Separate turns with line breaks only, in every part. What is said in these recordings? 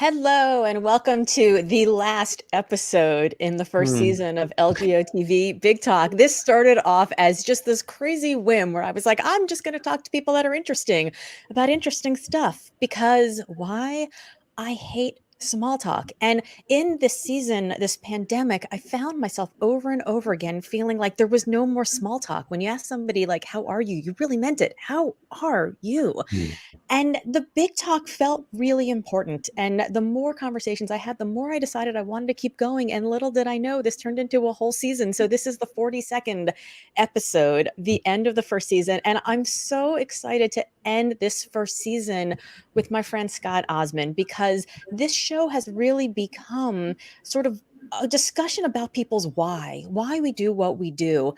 Hello, and welcome to the last episode in the first season of LGOtv Big Talk. This started off as just this crazy whim where I was like, I'm just going to talk to people that are interesting about interesting stuff because why? I hate small talk. And in this season, this pandemic, I found myself over and over again feeling like there was no more small talk. When you ask somebody like, how are you? You really meant it. How are you?
Mm.
And the big talk felt really important. And the more conversations I had, the more I decided I wanted to keep going. And little did I know this turned into a whole season. So this is the 42nd episode, the end of the first season. And I'm so excited to end this first season with my friend Scott Osman, because this show has really become sort of a discussion about people's why we do what we do,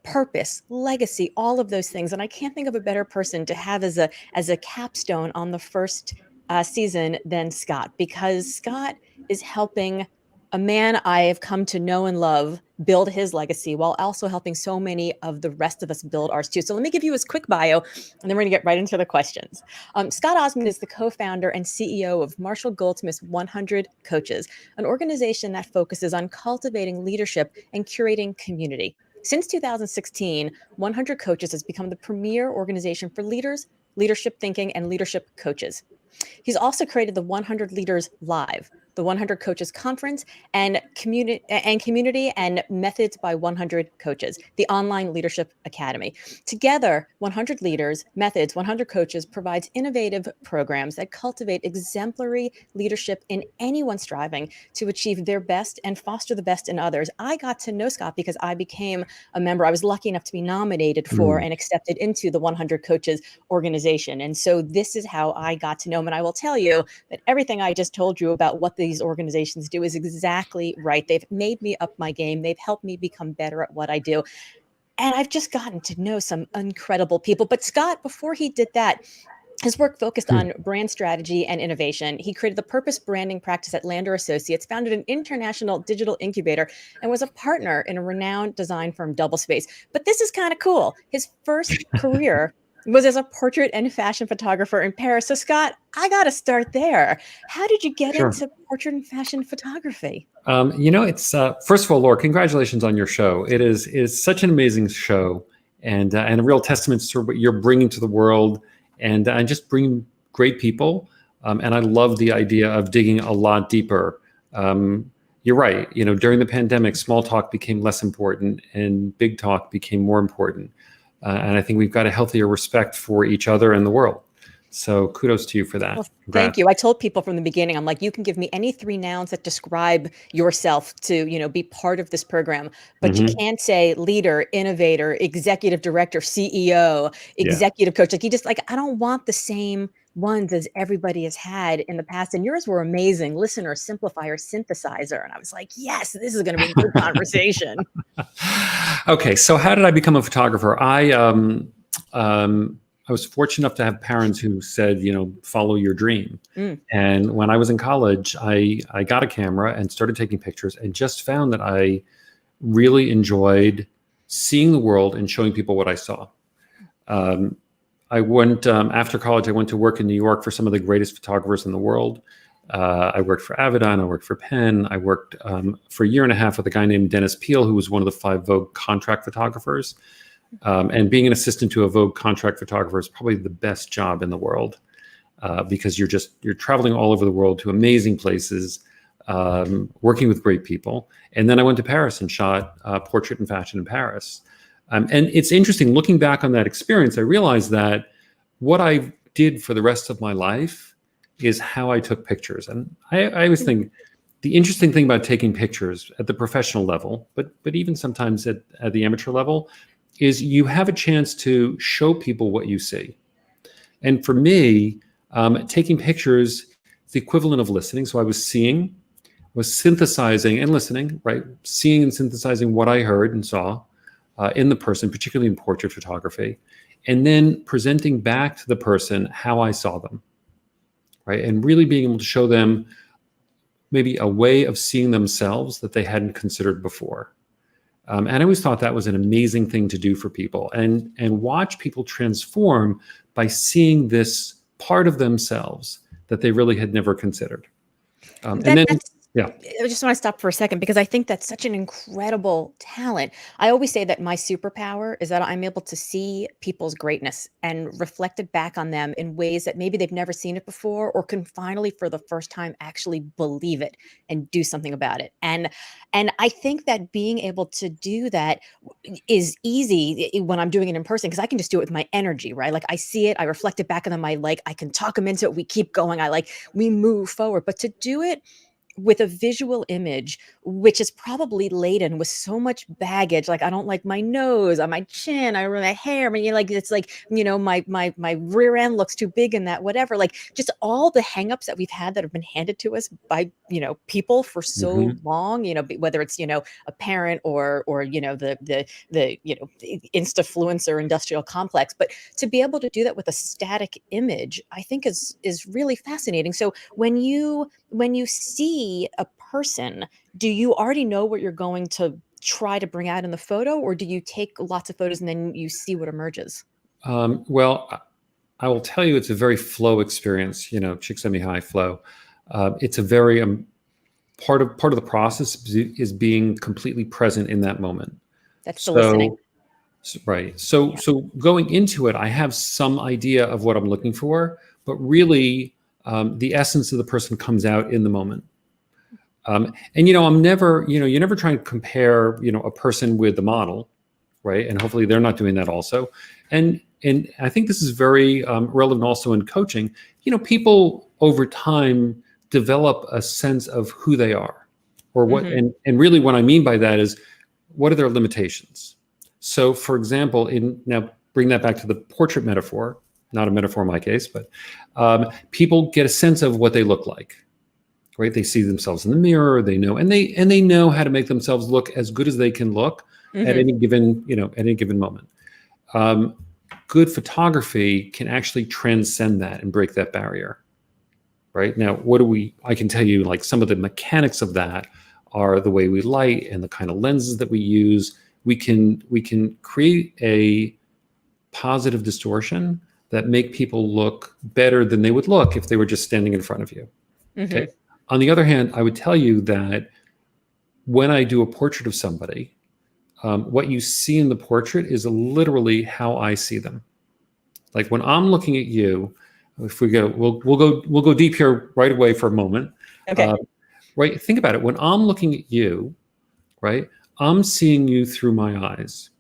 purpose, legacy, all of those things. And I can't think of a better person to have as a capstone on the first season than Scott, because Scott is helping a man I have come to know and love build his legacy while also helping so many of the rest of us build ours too. So let me give you his quick bio, and then we're going to get right into the questions. Scott Osman is the co-founder and CEO of Marshall Goldsmith's 100 Coaches, an organization that focuses on cultivating leadership and curating community. Since 2016, 100 Coaches has become the premier organization for leaders, leadership thinking, and leadership coaches. He's also created the 100 Leaders Live, the 100 Coaches Conference, and Community and Methods by 100 Coaches, the online leadership academy. Together, 100 Leaders, Methods, 100 Coaches provides innovative programs that cultivate exemplary leadership in anyone striving to achieve their best and foster the best in others. I got to know Scott because I became a member. I was lucky enough to be nominated for and accepted into the 100 Coaches organization. And so this is how I got to know him. And I will tell you that everything I just told you about what these organizations do is exactly right. They've made me up my game. They've helped me become better at what I do. And I've just gotten to know some incredible people. But Scott, before he did that, his work focused on brand strategy and innovation. He created the purpose branding practice at Lander Associates, founded an international digital incubator, and was a partner in a renowned design firm, Doublespace. But this is kind of cool. His first career was as a portrait and fashion photographer in Paris. So Scott, I got to start there. How did you get
Sure.
into portrait and fashion photography?
It's first of all, Laura, congratulations on your show. It is such an amazing show, and a real testament to what you're bringing to the world, and just bringing great people. And I love the idea of digging a lot deeper. You're right. During the pandemic, small talk became less important, and big talk became more important. And I think we've got a healthier respect for each other and the world. So kudos to you for that.
Well,
Congrats.
thank you. I told people from the beginning, I'm like, you can give me any 3 nouns that describe yourself to, be part of this program, but you can't say leader, innovator, executive director, CEO, executive coach. Like I don't want the same ones as everybody has had in the past. And yours were amazing. Listener, Simplifier, Synthesizer. And I was like, yes, this is going to be a good conversation.
Okay, so how did I become a photographer? I was fortunate enough to have parents who said, follow your dream. And when I was in college, I got a camera and started taking pictures, and just found that I really enjoyed seeing the world and showing people what I saw. I went after college. I went to work in New York for some of the greatest photographers in the world. I worked for Avedon. I worked for Penn. I worked for a year and a half with a guy named Dennis Peale, who was one of the 5 Vogue contract photographers. And being an assistant to a Vogue contract photographer is probably the best job in the world, because you're traveling all over the world to amazing places, working with great people. And then I went to Paris and shot portrait and fashion in Paris. And it's interesting, looking back on that experience, I realized that what I did for the rest of my life is how I took pictures. And I always think the interesting thing about taking pictures at the professional level, but even sometimes at the amateur level, is you have a chance to show people what you see. And for me, taking pictures is the equivalent of listening. So I was synthesizing and listening, right? Seeing and synthesizing what I heard and saw in the person, particularly in portrait photography, and then presenting back to the person how I saw them, right? And really being able to show them maybe a way of seeing themselves that they hadn't considered before. And I always thought that was an amazing thing to do for people, and watch people transform by seeing this part of themselves that they really had never considered. And then,
That's
yeah.
I just want to stop for a second because I think that's such an incredible talent. I always say that my superpower is that I'm able to see people's greatness and reflect it back on them in ways that maybe they've never seen it before or can finally for the first time actually believe it and do something about it. And I think that being able to do that is easy when I'm doing it in person because I can just do it with my energy, right? Like I see it, I reflect it back on them, I can talk them into it, we keep going, we move forward. But to do it with a visual image, which is probably laden with so much baggage. Like, I don't like my nose on my chin. I don't like my hair. I mean, like, it's like, my rear end looks too big in that, whatever. Like just all the hangups that we've had that have been handed to us by, people for so
Hmm.
long, whether it's, a parent or, the Instafluencer industrial complex, but to be able to do that with a static image, I think is really fascinating. So when you see a person, do you already know what you're going to try to bring out in the photo, or do you take lots of photos and then you see what emerges?
Well, I will tell you, it's a very flow experience. Chick semi high flow. It's a very part of the process is being completely present in that moment.
That's the listening.
So, right. So,
Yeah.
so going into it, I have some idea of what I'm looking for, but really, the essence of the person comes out in the moment. And I'm never, you're never trying to compare, a person with the model, right? And hopefully they're not doing that also. And I think this is very relevant also in coaching. People over time develop a sense of who they are, or what,
Hmm.
and really what I mean by that is, what are their limitations? So, for example, now bring that back to the portrait metaphor, not a metaphor in my case, but people get a sense of what they look like, right? They see themselves in the mirror, they know, and they know how to make themselves look as good as they can look at
Hmm.
any given moment. Um, Good photography can actually transcend that and break that barrier, right? Now, I can tell you, like, some of the mechanics of that are the way we light and the kind of lenses that we use. We can create a positive distortion that make people look better than they would look if they were just standing in front of you. Okay.
Hmm.
On the other hand, I would tell you that when I do a portrait of somebody, what you see in the portrait is literally how I see them. Like when I'm looking at you, if we'll go deep here right away for a moment.
Okay.
Uh, right, think about it. When I'm looking at you, right, I'm seeing you through my eyes.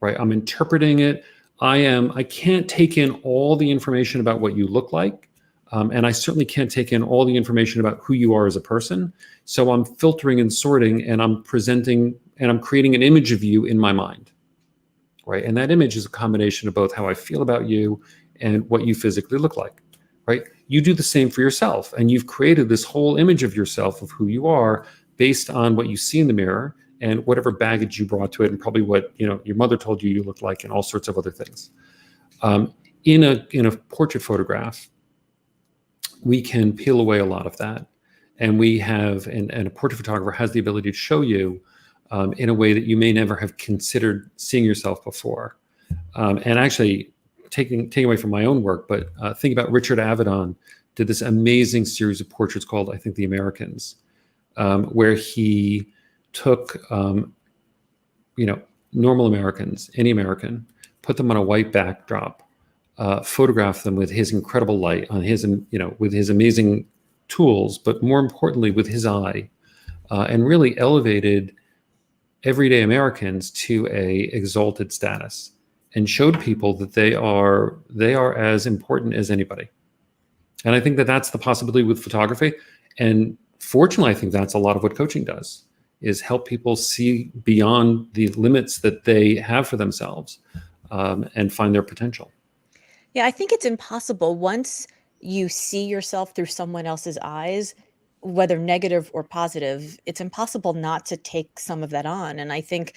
Right, I'm interpreting it. I can't take in all the information about what you look like, and I certainly can't take in all the information about who you are as a person. So I'm filtering and sorting, and I'm presenting, and I'm creating an image of you in my mind, right? And that image is a combination of both how I feel about you and what you physically look like, right? You do the same for yourself, and you've created this whole image of yourself, of who you are, based on what you see in the mirror and whatever baggage you brought to it, and probably what your mother told you look like, and all sorts of other things. Um, in a portrait photograph, we can peel away a lot of that, and and a portrait photographer has the ability to show you in a way that you may never have considered seeing yourself before. And actually, taking away from my own work, but think about Richard Avedon did this amazing series of portraits called, I think, The Americans, where he took normal Americans, any American, put them on a white backdrop, photographed them with his incredible light on his, with his amazing tools, but more importantly with his eye, and really elevated everyday Americans to a exalted status, and showed people that they are as important as anybody. And I think that that's the possibility with photography. And fortunately, I think that's a lot of what coaching does, is help people see beyond the limits that they have for themselves, and find their potential.
Yeah, I think it's impossible once you see yourself through someone else's eyes, whether negative or positive, it's impossible not to take some of that on. And I think,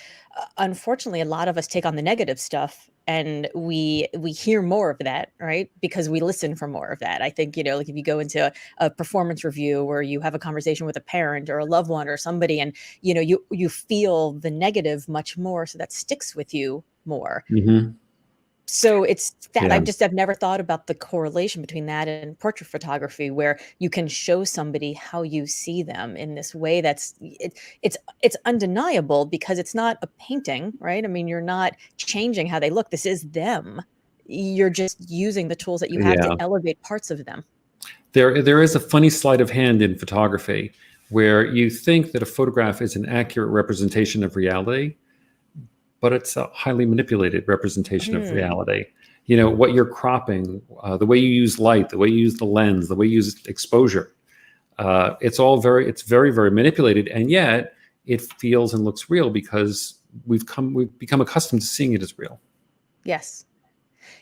unfortunately, a lot of us take on the negative stuff, and we hear more of that, right? Because we listen for more of that. I think, like if you go into a performance review where you have a conversation with a parent or a loved one or somebody, and you feel the negative much more, so that sticks with you more.
Hmm.
So it's that
Yeah.
I've never thought about the correlation between that and portrait photography, where you can show somebody how you see them in this way it's undeniable because it's not a painting, right? I mean, you're not changing how they look. This is them. You're just using the tools that you have to
Yeah.
elevate parts of them.
There is a funny sleight of hand in photography where you think that a photograph is an accurate representation of reality, but it's a highly manipulated representation of
Hmm.
reality. What you're cropping, the way you use light, the way you use the lens, the way you use exposure. It's very, very manipulated, and yet it feels and looks real because we've become accustomed to seeing it as real.
Yes.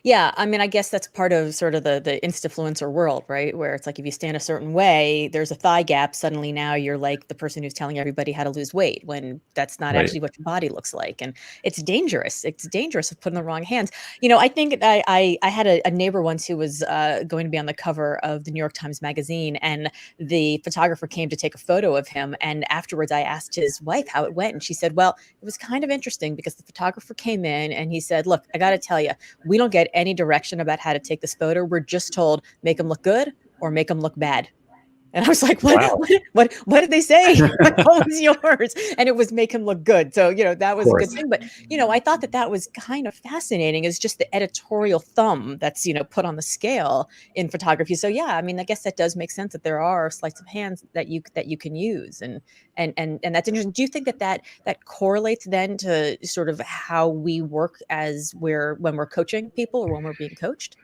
Yeah, I mean, I guess that's part of sort of the Instafluencer world, right? Where it's like if you stand a certain way, there's a thigh gap. Suddenly now you're like the person who's telling everybody how to lose weight when that's not
Right.
actually what your body looks like. And it's dangerous. It's dangerous if put in the wrong hands. I think I had a neighbor once who was going to be on the cover of the New York Times Magazine, and the photographer came to take a photo of him. And afterwards, I asked his wife how it went, and she said, "Well, it was kind of interesting because the photographer came in and he said, 'Look, I got to tell you, we don't get any direction about how to take this photo. We're just told make them look good or make them look bad.'" And I was like, "What?
Wow.
What did they say?
Of
What was yours?" And it was make him look good. So that was a good
course.
thing. But I thought that was kind of fascinating. Is just the editorial thumb that's put on the scale in photography. So yeah, I mean, I guess that does make sense that there are sleights of hands that you can use, and that's interesting. Do you think that correlates then to sort of how we work when we're coaching people or when we're being coached?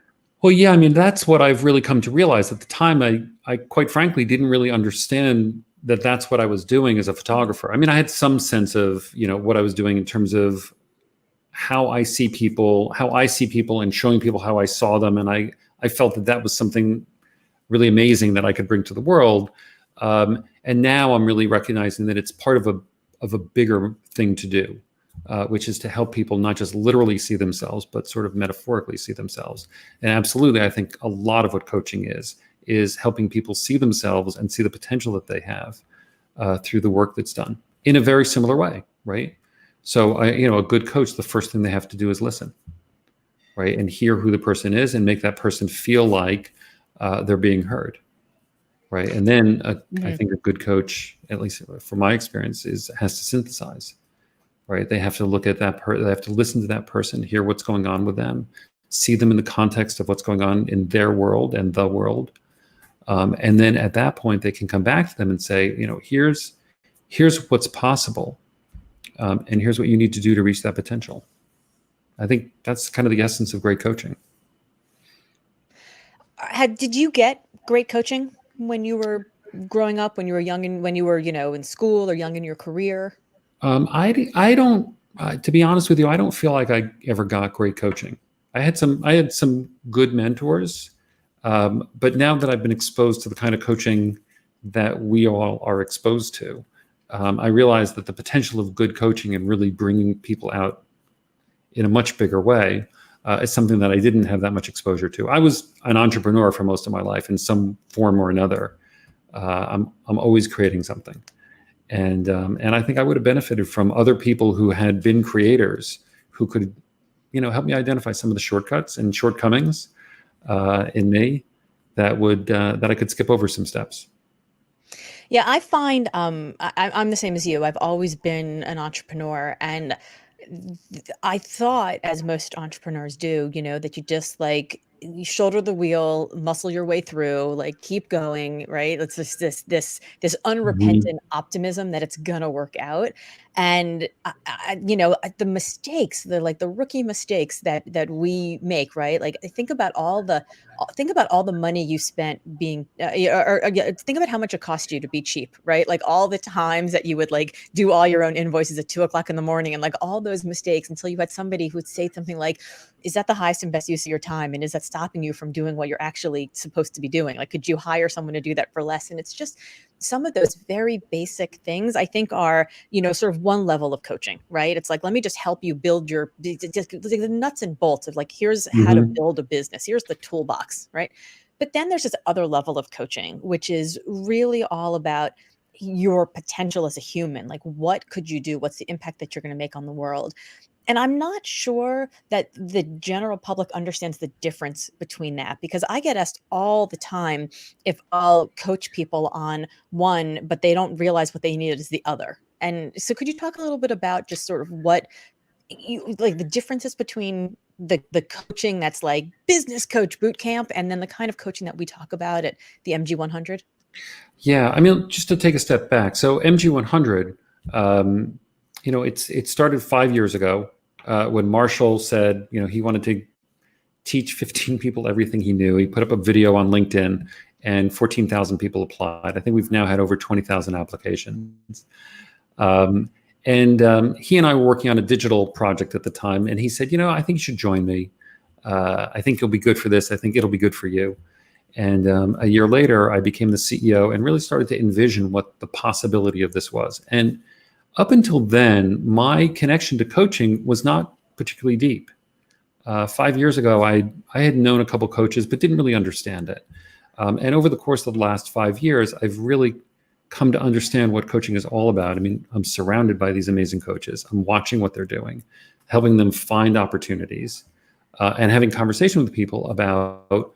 Well, yeah, I mean, that's what I've really come to realize. At the time, I quite frankly didn't really understand that that's what I was doing as a photographer. I mean, I had some sense of, what I was doing in terms of how I see people and showing people how I saw them. And I felt that that was something really amazing that I could bring to the world. And now I'm really recognizing that it's part of a bigger thing to do, which is to help people not just literally see themselves, but sort of metaphorically see themselves. And absolutely, I think a lot of what coaching is helping people see themselves and see the potential that they have through the work that's done in a very similar way, right? So, a good coach, the first thing they have to do is listen, right, and hear who the person is and make that person feel like they're being heard, right? And then I
Mhm.
think a good coach, at least from my experience, has to synthesize, right? They have to look at they have to listen to that person, hear what's going on with them, see them in the context of what's going on in their world and the world, and then at that point they can come back to them and say, here's what's possible, and here's what you need to do to reach that potential. I think that's kind of the essence of great coaching.
Did you get great coaching when you were growing up, when you were young, and when you were, in school or young in your career?
I don't, to be honest with you, I don't feel like I ever got great coaching. I had some good mentors, but now that I've been exposed to the kind of coaching that we all are exposed to, I realize that the potential of good coaching and really bringing people out in a much bigger way is something that I didn't have that much exposure to. I was an entrepreneur for most of my life in some form or another. I'm always creating something. And I think I would have benefited from other people who had been creators who could, help me identify some of the shortcuts and shortcomings in me that I could skip over some steps.
Yeah, I find I'm the same as you. I've always been an entrepreneur, and I thought, as most entrepreneurs do, that you just like you shoulder the wheel, muscle your way through, like keep going, right? It's just this
Mhm.
unrepentant optimism that it's gonna work out. And the mistakes, the rookie mistakes that we make, right? Like think about all the money you spent being yeah, think about how much it cost you to be cheap, right? Like all the times that you would like do all your own invoices at 2 o'clock in the morning, and like all those mistakes until you had somebody who would say something like, is that the highest and best use of your time? And is that stopping you from doing what you're actually supposed to be doing? Like, could you hire someone to do that for less? And it's just some of those very basic things I think are, sort of one level of coaching, right? It's like, let me just help you build just like the nuts and bolts of like, here's how to
Mhm.
build a business. Here's the toolbox, right? But then there's this other level of coaching, which is really all about your potential as a human. Like, what could you do? What's the impact that you're going to make on the world? And I'm not sure that the general public understands the difference between that, because I get asked all the time if I'll coach people on one, but they don't realize what they need is the other. And so could you talk a little bit about just sort of what you like, the differences between the coaching that's like business coach boot camp and then the kind of coaching that we talk about at the MG 100?
Yeah, I mean, just to take a step back. So MG 100, it started 5 years ago when Marshall said, he wanted to teach 15 people everything he knew. He put up a video on LinkedIn and 14,000 people applied. I think we've now had over 20,000 applications. And he and I were working on a digital project at the time. And he said, I think you should join me. I think you'll be good for this. I think it'll be good for you. And a year later, I became the CEO and really started to envision what the possibility of this was. And up until then, my connection to coaching was not particularly deep. 5 years ago, I had known a couple coaches, but didn't really understand it. And over the course of the last 5 years, I've really come to understand what coaching is all about. I mean, I'm surrounded by these amazing coaches. I'm watching what they're doing, helping them find opportunities, and having conversation with people about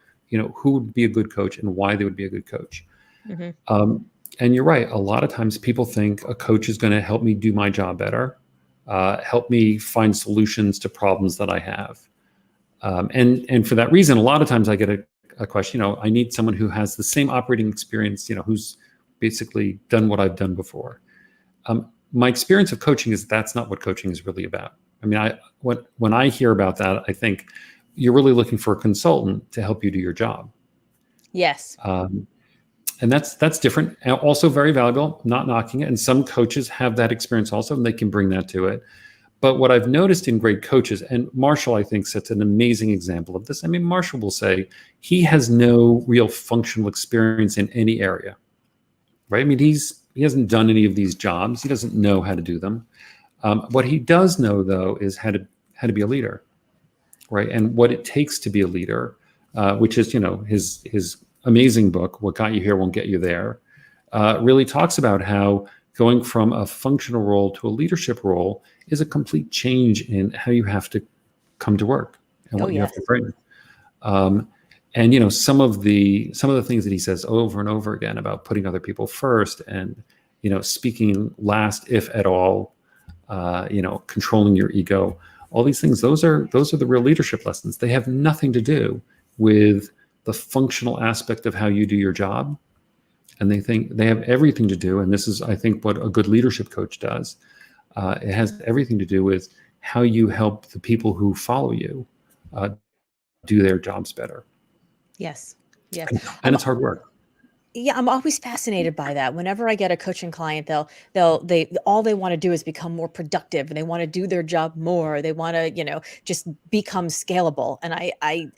who would be a good coach and why they would be a good coach.
Mm-hmm.
And you're right. A lot of times people think a coach is going to help me do my job better, help me find solutions to problems that I have. And for that reason, a lot of times I get a question, I need someone who has the same operating experience, who's basically done what I've done before. My experience of coaching is that's not what coaching is really about. I mean, when I hear about that, I think you're really looking for a consultant to help you do your job.
Yes.
And that's different. And also very valuable, not knocking it. And some coaches have that experience also, and they can bring that to it. But what I've noticed in great coaches, and Marshall, I think, sets an amazing example of this. I mean, Marshall will say he has no real functional experience in any area, right? I mean, he hasn't done any of these jobs. He doesn't know how to do them. What he does know, though, is how to be a leader, right? And what it takes to be a leader, which is, his amazing book, What Got You Here Won't Get You There, really talks about how going from a functional role to a leadership role is a complete change in how you have to come to work and what you have to bring. And some of the things that he says over and over again about putting other people first and speaking last if at all, controlling your ego, all these things, those are the real leadership lessons. They have nothing to do with the functional aspect of how you do your job. And they think they have everything to do, and this is, I think, what a good leadership coach does. It has everything to do with how you help the people who follow you do their jobs better.
Yes. Yes.
And it's hard work.
Yeah, I'm always fascinated by that. Whenever I get a coaching client, they all they want to do is become more productive, and they want to do their job more. They want to, just become scalable. And I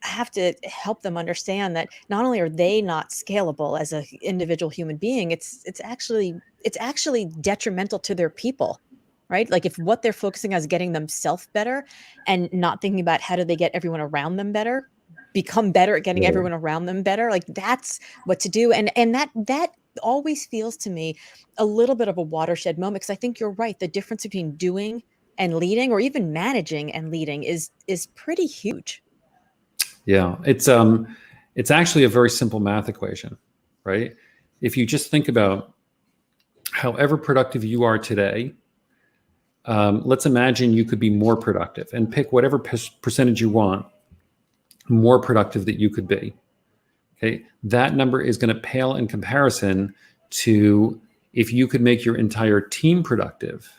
have to help them understand that not only are they not scalable as an individual human being, it's actually detrimental to their people. Right? Like if what they're focusing on is getting themselves better and not thinking about how do they get everyone around them better, become better at getting everyone around them better, like that's what to do. And that always feels to me a little bit of a watershed moment, because I think you're right. The difference between doing and leading, or even managing and leading, is pretty huge.
Yeah, it's actually a very simple math equation, right? If you just think about however productive you are today, let's imagine you could be more productive and pick whatever percentage you want, more productive that you could be. Okay, that number is going to pale in comparison to if you could make your entire team productive.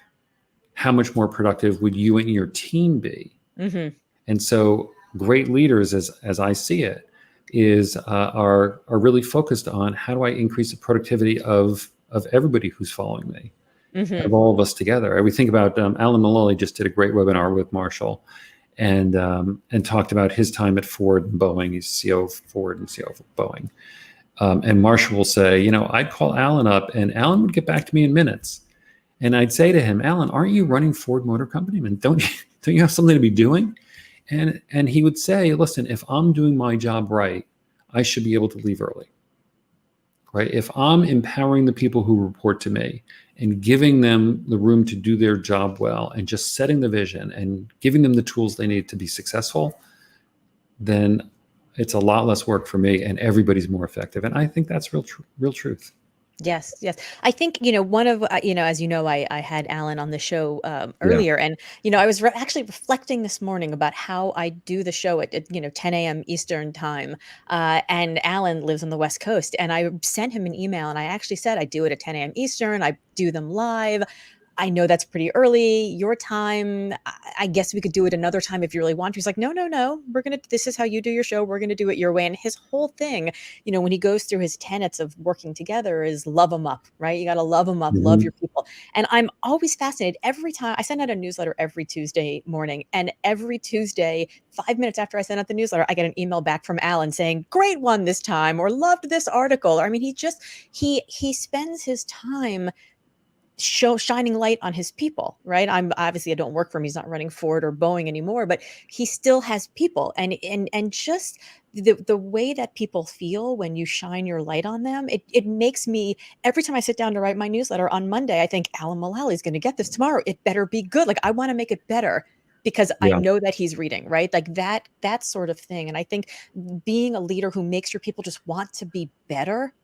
How much more productive would you and your team be?
Mm-hmm.
And so, great leaders, as I see it, are really focused on how do I increase the productivity of everybody who's following me,
Mm-hmm.
of all of us together. And we think about Alan Mulally just did a great webinar with Marshall, and talked about his time at Ford and Boeing. He's CEO of Ford and CEO of Boeing. And Marshall will say, I'd call Alan up, and Alan would get back to me in minutes. And I'd say to him, Alan, aren't you running Ford Motor Company? Man, don't you have something to be doing? And he would say, listen, if I'm doing my job right, I should be able to leave early. right? If I'm empowering the people who report to me and giving them the room to do their job well and just setting the vision and giving them the tools they need to be successful, then it's a lot less work for me and everybody's more effective. And I think that's real truth.
Yes, yes. I think, one of, as you know, I had Alan on the show
Yeah.
earlier, and, I was actually reflecting this morning about how I do the show at 10 a.m. Eastern time. And Alan lives on the West Coast, and I sent him an email, and I actually said, I do it at 10 a.m. Eastern. I do them live. I know that's pretty early, your time. I guess we could do it another time if you really want to. He's like, no, no, no. This is how you do your show. We're going to do it your way. And his whole thing, when he goes through his tenets of working together is love them up, right? You got to love them up, love
Mm-hmm.
your people. And I'm always fascinated every time I send out a newsletter every Tuesday morning. And every Tuesday, 5 minutes after I send out the newsletter, I get an email back from Alan saying, great one this time, or loved this article. Or, I mean, he spends his time shining light on his people, right? I don't work for him. He's not running Ford or Boeing anymore, but he still has people, and just the way that people feel when you shine your light on them, it makes me, every time I sit down to write my newsletter on Monday, I think Alan Mullally is going to get this tomorrow. It better be good. Like, I want to make it better because I
Yeah.
know that he's reading, right? Like that sort of thing. And I think being a leader who makes your people just want to be better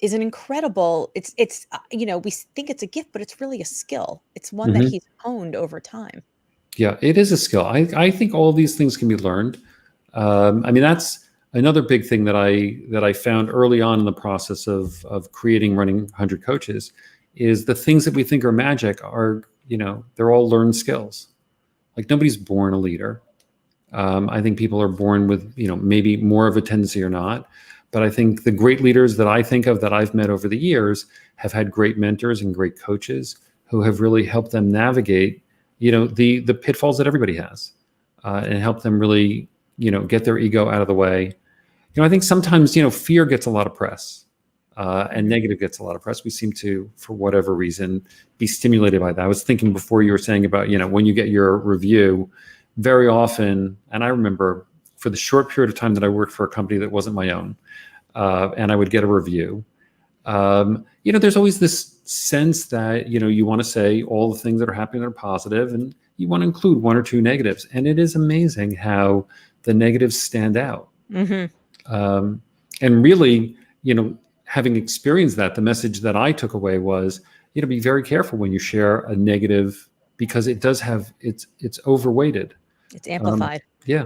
is an incredible, we think it's a gift, but it's really a skill. It's one that
Mm-hmm.
he's honed over time.
Yeah, it is a skill. I think all these things can be learned. I mean, that's another big thing that I found early on in the process of creating running 100 coaches is the things that we think are magic are, they're all learned skills. Like, nobody's born a leader. I think people are born with, maybe more of a tendency or not. But I think the great leaders that I think of that I've met over the years have had great mentors and great coaches who have really helped them navigate, the pitfalls that everybody has, and help them really, get their ego out of the way. I think sometimes, fear gets a lot of press, and negative gets a lot of press. We seem to, for whatever reason, be stimulated by that. I was thinking before you were saying about, when you get your review, very often, and I remember for the short period of time that I worked for a company that wasn't my own, and I would get a review, there's always this sense that, you want to say all the things that are happening that are positive, and you want to include one or two negatives. And it is amazing how the negatives stand out.
Mm-hmm.
And really, having experienced that, the message that I took away was, be very careful when you share a negative, because it does have, it's overweighted.
It's amplified.
Yeah.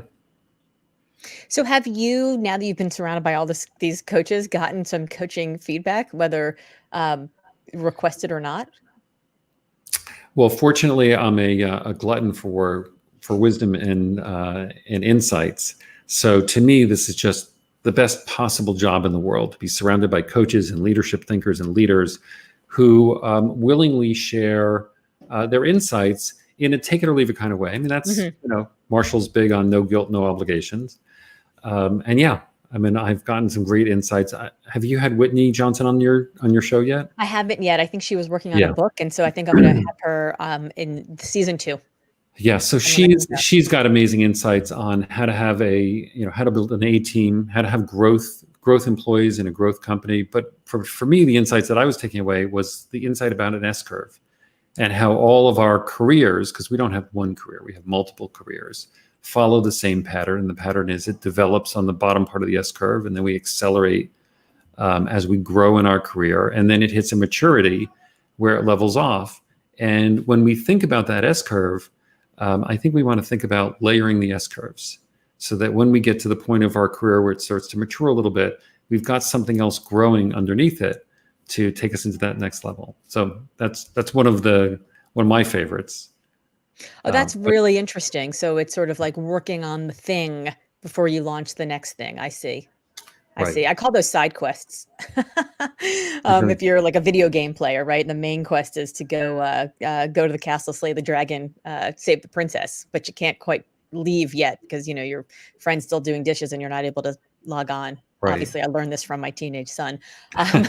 So have you, now that you've been surrounded by all these coaches, gotten some coaching feedback, whether requested or not?
Well, fortunately, I'm a glutton for wisdom and insights. So to me, this is just the best possible job in the world, to be surrounded by coaches and leadership thinkers and leaders who willingly share their insights in a take it or leave it kind of way. I mean, that's, Marshall's big on no guilt, no obligations. And yeah, I mean, I've gotten some great insights. Have you had Whitney Johnson on your show yet?
I haven't yet. I think she was working on a book, and so I think I'm going to have her in season 2.
Yeah, so she's got amazing insights on how to have how to build an A team, how to have growth employees in a growth company. But for me, the insights that I was taking away was the insight about an S curve, and how all of our careers, because we don't have one career, we have multiple careers, follow the same pattern. And the pattern is it develops on the bottom part of the S curve, and then we accelerate as we grow in our career, and then it hits a maturity where it levels off. And when we think about that S curve, I think we want to think about layering the S curves, so that when we get to the point of our career where it starts to mature a little bit, we've got something else growing underneath it to take us into that next level. So that's one of my favorites.
Oh, that's really interesting. So it's sort of like working on the thing before you launch the next thing. I see. I see. I call those side quests. If you're like a video game player, right? And the main quest is to go to the castle, slay the dragon, save the princess, but you can't quite leave yet because your friend's still doing dishes and you're not able to log on.
Right.
Obviously, I learned this from my teenage son. Um,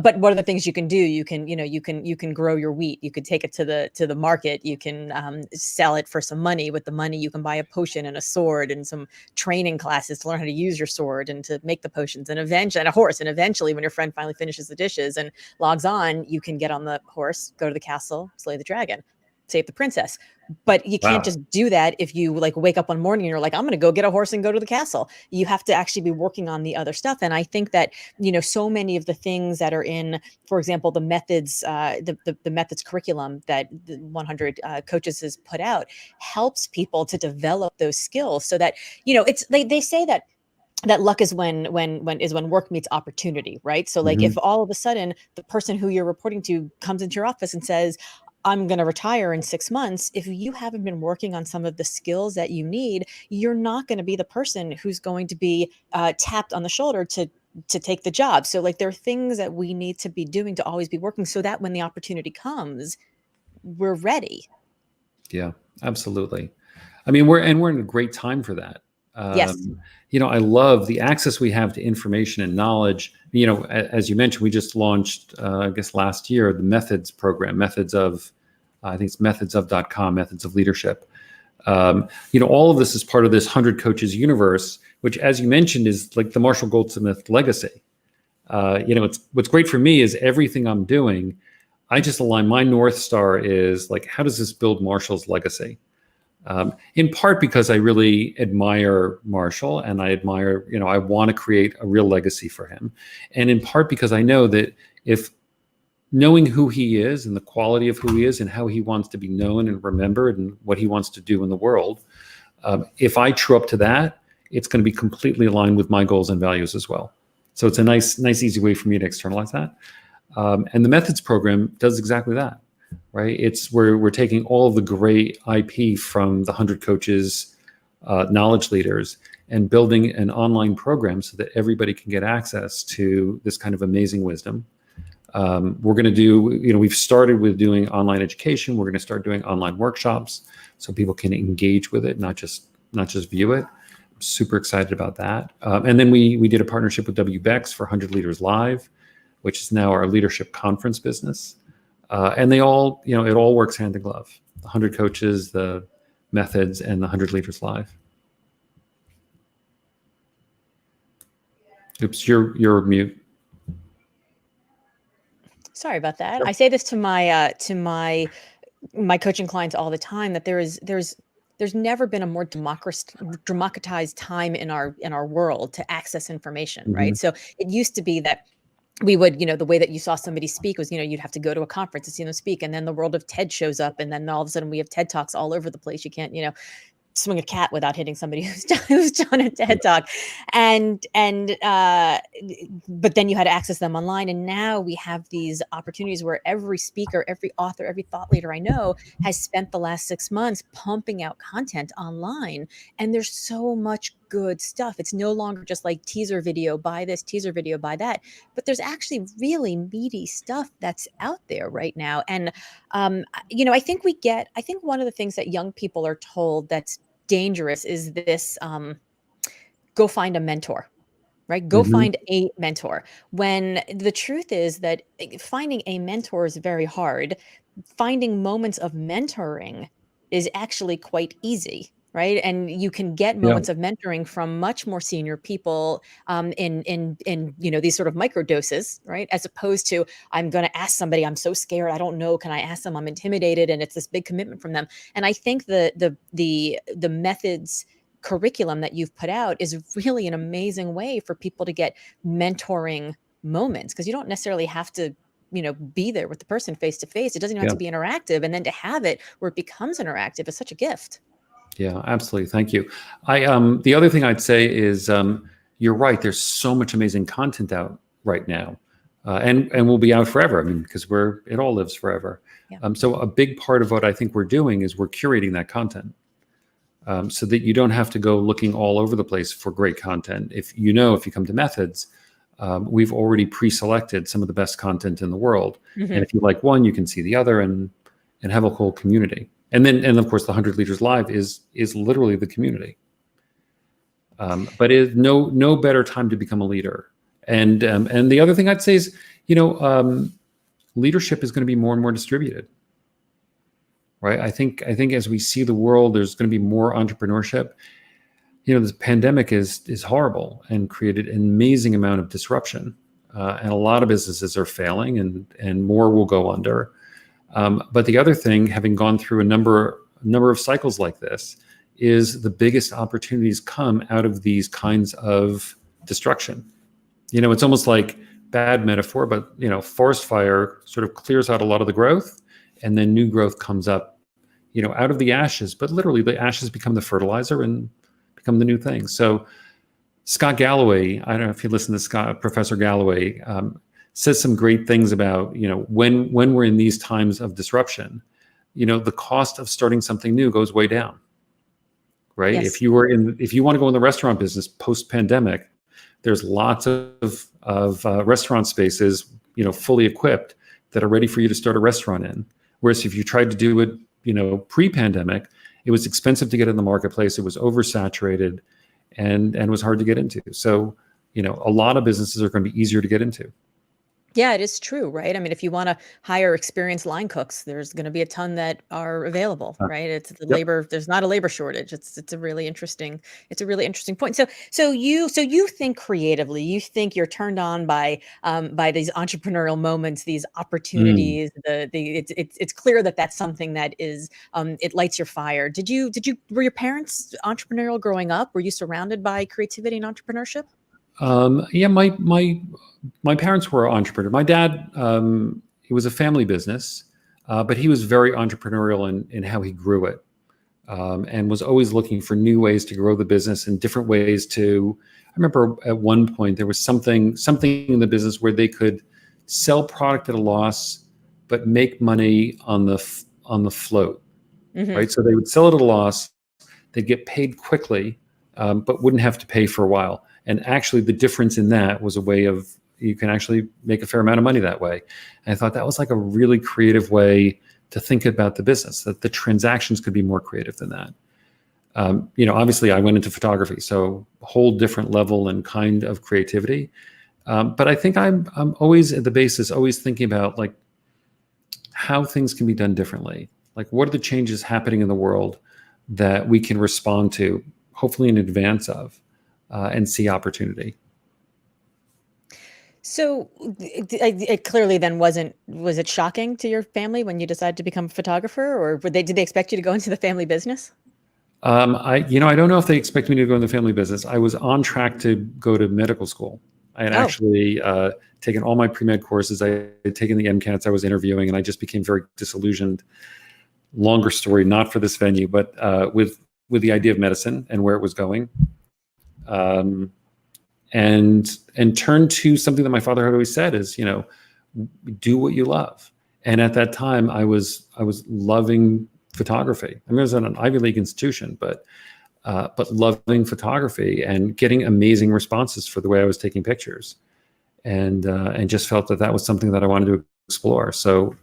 but what are the things you can do? You can, you can grow your wheat. You could take it to the market. You can sell it for some money. With the money, you can buy a potion and a sword and some training classes to learn how to use your sword and to make the potions, and a horse. And eventually, when your friend finally finishes the dishes and logs on, you can get on the horse, go to the castle, slay the dragon, save the princess. But you can't
Wow.
just do that if you like wake up one morning and you're like, I'm going to go get a horse and go to the castle. You have to actually be working on the other stuff. And I think that, so many of the things that are in, for example, the methods, the methods curriculum that the 100 coaches has put out helps people to develop those skills so that, it's, they say that luck is when work meets opportunity, right? So like
Hmm.
if all of a sudden the person who you're reporting to comes into your office and says, I'm going to retire in 6 months. If you haven't been working on some of the skills that you need, you're not going to be the person who's going to be tapped on the shoulder to take the job. So like there are things that we need to be doing to always be working so that when the opportunity comes, we're ready.
Yeah, absolutely. I mean, we're in a great time for that.
Yes.
I love the access we have to information and knowledge. As you mentioned, we just launched, I guess last year, the methods program, methods of, I think it's methodsof.com, methods of leadership. All of this is part of this 100 coaches universe, which, as you mentioned, is like the Marshall Goldsmith legacy. It's what's great for me is everything I'm doing, I just align. My North Star is like, how does this build Marshall's legacy? In part because I really admire Marshall and I admire, I want to create a real legacy for him. And in part because I know that if knowing who he is and the quality of who he is and how he wants to be known and remembered and what he wants to do in the world, if I true up to that, it's going to be completely aligned with my goals and values as well. So it's a nice, easy way for me to externalize that. And the methods program does exactly that. Right? It's where we're taking all of the great IP from the 100 coaches, knowledge leaders, and building an online program so that everybody can get access to this kind of amazing wisdom. We're going to do, we've started with doing online education. We're going to start doing online workshops so people can engage with it, not just view it. I'm super excited about that. And then we did a partnership with WBEX for 100 Leaders Live, which is now our leadership conference business. And they all, it all works hand in glove. The 100 coaches, the methods, and the 100 Leaders Live. Oops, you're mute.
Sorry about that. I say this to my coaching clients all the time, that there's never been a more democratized time in our world to access information, right?
Mm-hmm.
So it used to be that we would, the way that you saw somebody speak was, you'd have to go to a conference to see them speak. And then the world of TED shows up. And then all of a sudden we have TED Talks all over the place. You can't, swing a cat without hitting somebody who's done a TED Talk. But then you had to access them online. And now we have these opportunities where every speaker, every author, every thought leader I know has spent the last 6 months pumping out content online. And there's so much good stuff. It's no longer just like teaser video, buy this, teaser video, buy that, but there's actually really meaty stuff that's out there right now. And, I think one of the things that young people are told that's dangerous is this, go find a mentor, right? Go
Mm-hmm.
find a mentor. When the truth is that finding a mentor is very hard. Finding moments of mentoring is actually quite easy, right? And you can get
Yeah.
moments of mentoring from much more senior people in these sort of micro doses, right? As opposed to, I'm going to ask somebody, I'm so scared, I don't know, can I ask them? I'm intimidated, and it's this big commitment from them. And I think the methods curriculum that you've put out is really an amazing way for people to get mentoring moments, because you don't necessarily have to be there with the person face to face. It doesn't even have to be interactive. And then to have it where it becomes interactive is such a gift.
Yeah, absolutely. Thank you. The other thing I'd say is, you're right. There's so much amazing content out right now, and will be out forever. I mean, because it all lives forever.
Yeah.
So a big part of what I think we're doing is we're curating that content, so that you don't have to go looking all over the place for great content. If you come to Methods, we've already pre-selected some of the best content in the world,
Mm-hmm.
and if you like one, you can see the other, and have a whole community. And of course, the 100 Leaders Live is literally the community. But it is no better time to become a leader. And the other thing I'd say is, leadership is going to be more and more distributed, right? I think as we see the world, there's going to be more entrepreneurship. This pandemic is horrible and created an amazing amount of disruption, and a lot of businesses are failing, and more will go under. But the other thing, having gone through a number of cycles like this, is the biggest opportunities come out of these kinds of destruction. It's almost like bad metaphor, but forest fire sort of clears out a lot of the growth, and then new growth comes up, out of the ashes. But literally, the ashes become the fertilizer and become the new thing. So Scott Galloway, I don't know if you listen to Professor Galloway, says some great things about, when we're in these times of disruption, the cost of starting something new goes way down, right?
Yes.
If you want to go in the restaurant business post-pandemic, there's lots of restaurant spaces, fully equipped, that are ready for you to start a restaurant in. Whereas if you tried to do it, pre-pandemic, it was expensive to get in the marketplace. It was oversaturated, and was hard to get into. So, a lot of businesses are going to be easier to get into.
Yeah, it is true, right? I mean, if you want to hire experienced line cooks, there's going to be a ton that are available, right? It's the
Yep.
labor. There's not a labor shortage. It's a really interesting. It's a really interesting point. So you think creatively. You think you're turned on by these entrepreneurial moments, these
Mm.
opportunities. It's clear that that's something that is it lights your fire. Were your parents entrepreneurial growing up? Were you surrounded by creativity and entrepreneurship?
Yeah, my parents were entrepreneurs. My dad, it was a family business, but he was very entrepreneurial in how he grew it, and was always looking for new ways to grow the business and different ways to. I remember at one point there was something in the business where they could sell product at a loss, but make money on the float,
Hmm.
right? So they would sell it at a loss, they'd get paid quickly, but wouldn't have to pay for a while. And actually, the difference in that was a way of, you can actually make a fair amount of money that way. And I thought that was like a really creative way to think about the business, that the transactions could be more creative than that. Obviously, I went into photography, so a whole different level and kind of creativity. But I think I'm always at the basis, always thinking about like how things can be done differently. Like, what are the changes happening in the world that we can respond to, hopefully in advance of, and see opportunity.
So it clearly then was it shocking to your family when you decided to become a photographer, or did they expect you to go into the family business?
I don't know if they expect me to go in the family business. I was on track to go to medical school. I had
Oh,
actually taken all my pre-med courses. I had taken the MCATs. I was interviewing, and I just became very disillusioned. Longer story, not for this venue, but with the idea of medicine and where it was going. And turn to something that my father had always said is, do what you love. And at that time, I was loving photography. I mean, I was at an Ivy League institution, but loving photography and getting amazing responses for the way I was taking pictures, and just felt that was something that I wanted to explore. So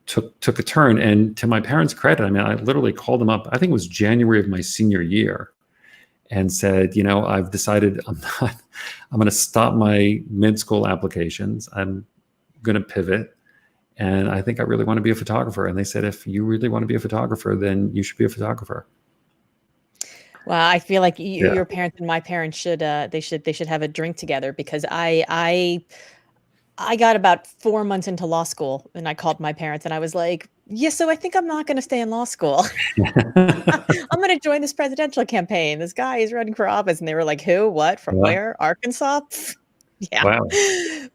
took a turn. And to my parents' credit, I mean, I literally called them up. I think it was January of my senior year, and said, I've decided I'm going to stop my mid-school applications. I'm going to pivot. And I think I really want to be a photographer. And they said, if you really want to be a photographer, then you should be a photographer.
well, I feel like
Yeah.
your parents and my parents should they should have a drink together, because I got about 4 months into law school and I called my parents and I was like, "Yeah, so I think I'm not going to stay in law school. I'm going to join this presidential campaign. This guy is running for office." And they were like, "Who? What? From
Yeah.
where? Arkansas?" Pff, yeah.
Wow.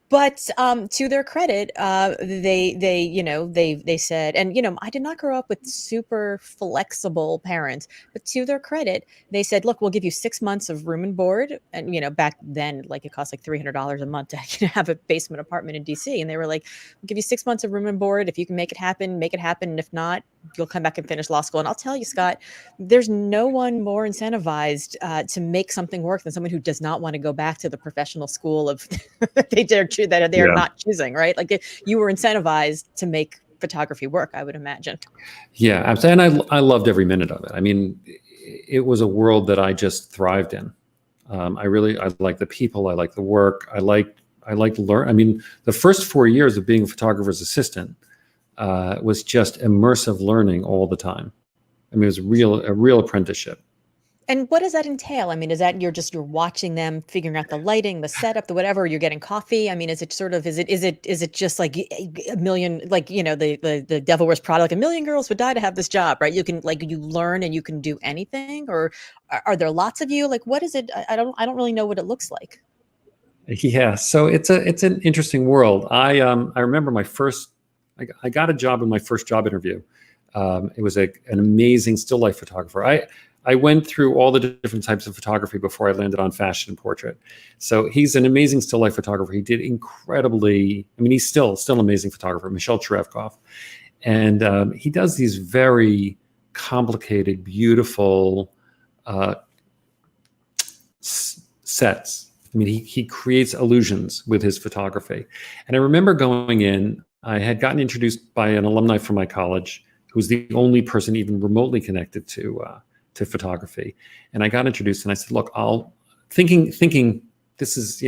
But to their credit, they said, and I did not grow up with super flexible parents, but to their credit, they said, "Look, we'll give you 6 months of room and board." And back then, like, it cost like $300 a month to have a basement apartment in DC. And they were like, "We'll give you 6 months of room and board. If you can make it happen, make it happen. And if not, you'll come back and finish law school." And I'll tell you, Scott, there's no one more incentivized to make something work than someone who does not want to go back to the professional school of they're
Yeah.
not choosing, right? Like, you were incentivized to make photography work, I would imagine.
Yeah, absolutely. And I loved every minute of it. I mean, it was a world that I just thrived in. I like the people. I like the work. I like learn. I mean, the first 4 years of being a photographer's assistant was just immersive learning all the time. I mean, it was a real apprenticeship.
And what does that entail? I mean, is that you're watching them figuring out the lighting, the setup, the whatever, you're getting coffee? I mean, is it sort of is it just like a million, like, the Devil Wears Prada, like a million girls would die to have this job, right? You can, like, you learn and you can do anything, or are there lots of you? Like, what is it? I don't really know what it looks like.
Yeah, so it's an interesting world. I remember I got a job in my first job interview. It was an amazing still life photographer. I went through all the different types of photography before I landed on fashion and portrait. So he's an amazing still life photographer. He did incredibly. I mean, he's still an amazing photographer, Michelle Cherevkov, and he does these very complicated, beautiful sets. I mean, he creates illusions with his photography. And I remember going in. I had gotten introduced by an alumni from my college, who was the only person even remotely connected to photography. And I got introduced, and I said, "Look, thinking this is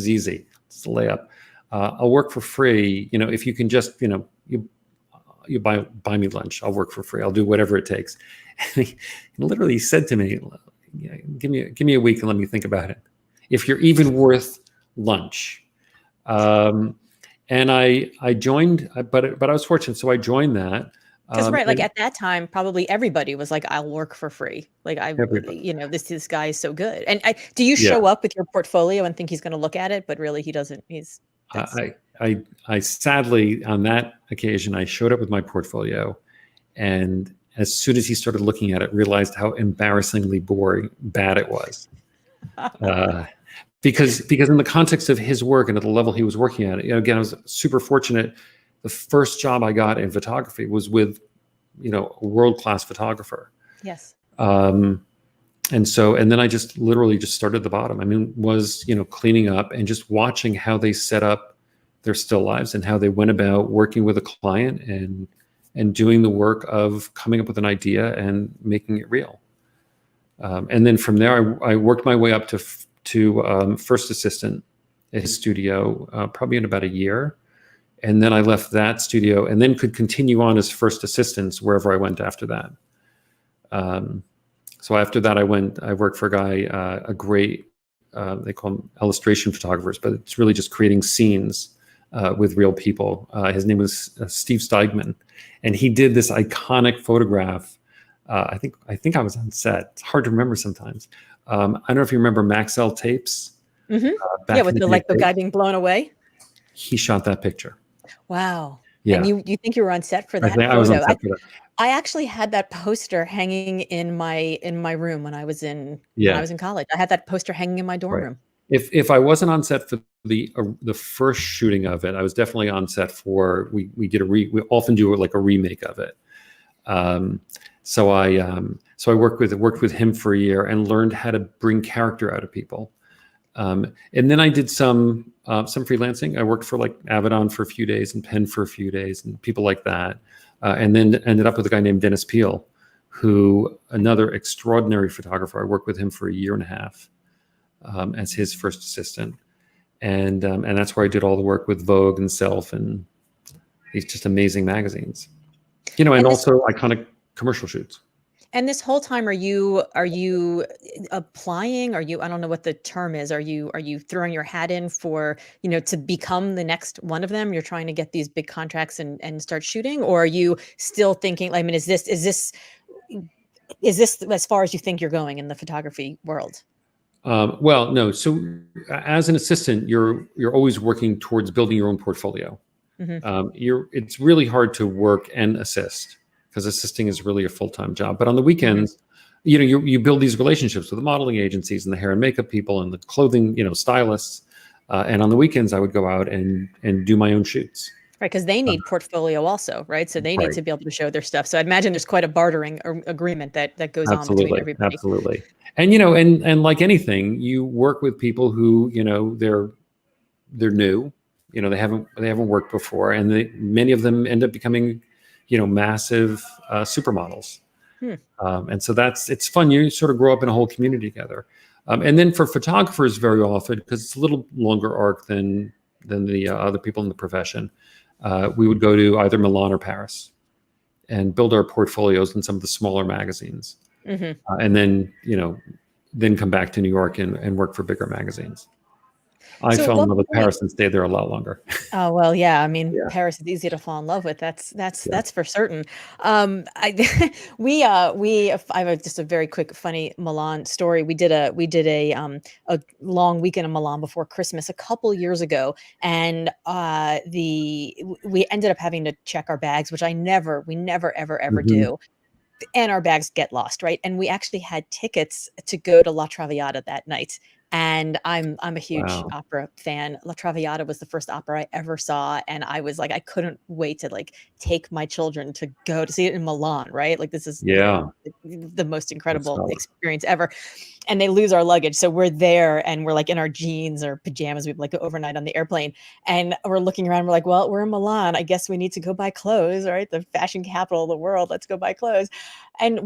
easy. It's a layup. I'll work for free. If you can just you buy me lunch. I'll work for free. I'll do whatever it takes." And he literally said to me, "Give me a week and let me think about it. If you're even worth lunch." And I joined, but I was fortunate, so I joined that.
Because right, like at that time, probably everybody was like, "I'll work for free." Like
Everybody.
This guy is so good. And do you
Yeah.
show up with your portfolio and think he's going to look at it, but really he doesn't? That's
I sadly, on that occasion, I showed up with my portfolio, and as soon as he started looking at it, realized how embarrassingly bad it was. Because in the context of his work and at the level he was working at, again, I was super fortunate. The first job I got in photography was with, a world-class photographer.
yes.
And then I just literally just started at the bottom. I mean, was, cleaning up and just watching how they set up their still lives and how they went about working with a client and doing the work of coming up with an idea and making it real. And then from there, I worked my way up to first assistant at his studio, probably in about a year. And then I left that studio and then could continue on as first assistants wherever I went after that. So after that, I worked for a guy, a great, they call them illustration photographers, but it's really just creating scenes with real people. His name was Steve Steigman, and he did this iconic photograph. I think I was on set. It's hard to remember sometimes. I don't know if you remember Maxell tapes.
Mm-hmm. Yeah, with the guy being blown away.
He shot that picture.
Wow.
Yeah.
And you think you were on set for that
I was on set for that.
I actually had that poster hanging in my room when I was in college. I had that poster hanging in my dorm room.
If I wasn't on set for the first shooting of it, I was definitely on set for we often do like a remake of it. So I worked with him for a year and learned how to bring character out of people. And then I did some freelancing. I worked for like Avedon for a few days and Penn for a few days and people like that. And then ended up with a guy named Dennis Peel, who another extraordinary photographer. I worked with him for a year and a half as his first assistant. And that's where I did all the work with Vogue and Self and these just amazing magazines, and also iconic commercial shoots.
And this whole time, are you applying? I don't know what the term is. Are you throwing your hat in for, to become the next one of them? You're trying to get these big contracts and start shooting, or are you still thinking, I mean, is this as far as you think you're going in the photography world?
Well, no. So as an assistant, you're always working towards building your own portfolio. Mm-hmm. It's really hard to work and assist, because assisting is really a full-time job. But on the weekends, mm-hmm. you build these relationships with the modeling agencies and the hair and makeup people and the clothing, stylists. And on the weekends, I would go out and do my own shoots.
Right, because they need portfolio also, right? So they need to be able to show their stuff. So I'd imagine there's quite a bartering agreement that goes on between everybody.
Absolutely. And and like anything, you work with people who they're new, they haven't worked before, and many of them end up becoming massive supermodels.
Hmm.
And so it's fun. You sort of grow up in a whole community together. And then for photographers, very often, because it's a little longer arc than the other people in the profession, we would go to either Milan or Paris and build our portfolios in some of the smaller magazines,
Hmm.
and then then come back to New York and work for bigger magazines. I
So at
fell in
what
love with
point?
Paris and stayed there a lot longer.
Oh, well, yeah, I mean,
Yeah,
Paris is easy to fall in love with.
yeah.
That's for certain. I I have just a very quick, funny Milan story. We did a long weekend in Milan before Christmas a couple years ago, and we ended up having to check our bags, which we never, ever, ever
Hmm.
do, and our bags get lost, right? And we actually had tickets to go to La Traviata that night. And I'm a huge
Wow.
opera fan. La Traviata was the first opera I ever saw, and I was like, I couldn't wait to like take my children to go to see it in Milan, right? Like this is
Yeah,
the most
that's
incredible
solid.
experience ever. And they lose our luggage. So we're there and we're like in our jeans or pajamas. We've like overnight on the airplane and we're looking around. We're like, well, we're in Milan. I guess we need to go buy clothes, right? The fashion capital of the world. Let's go buy clothes. And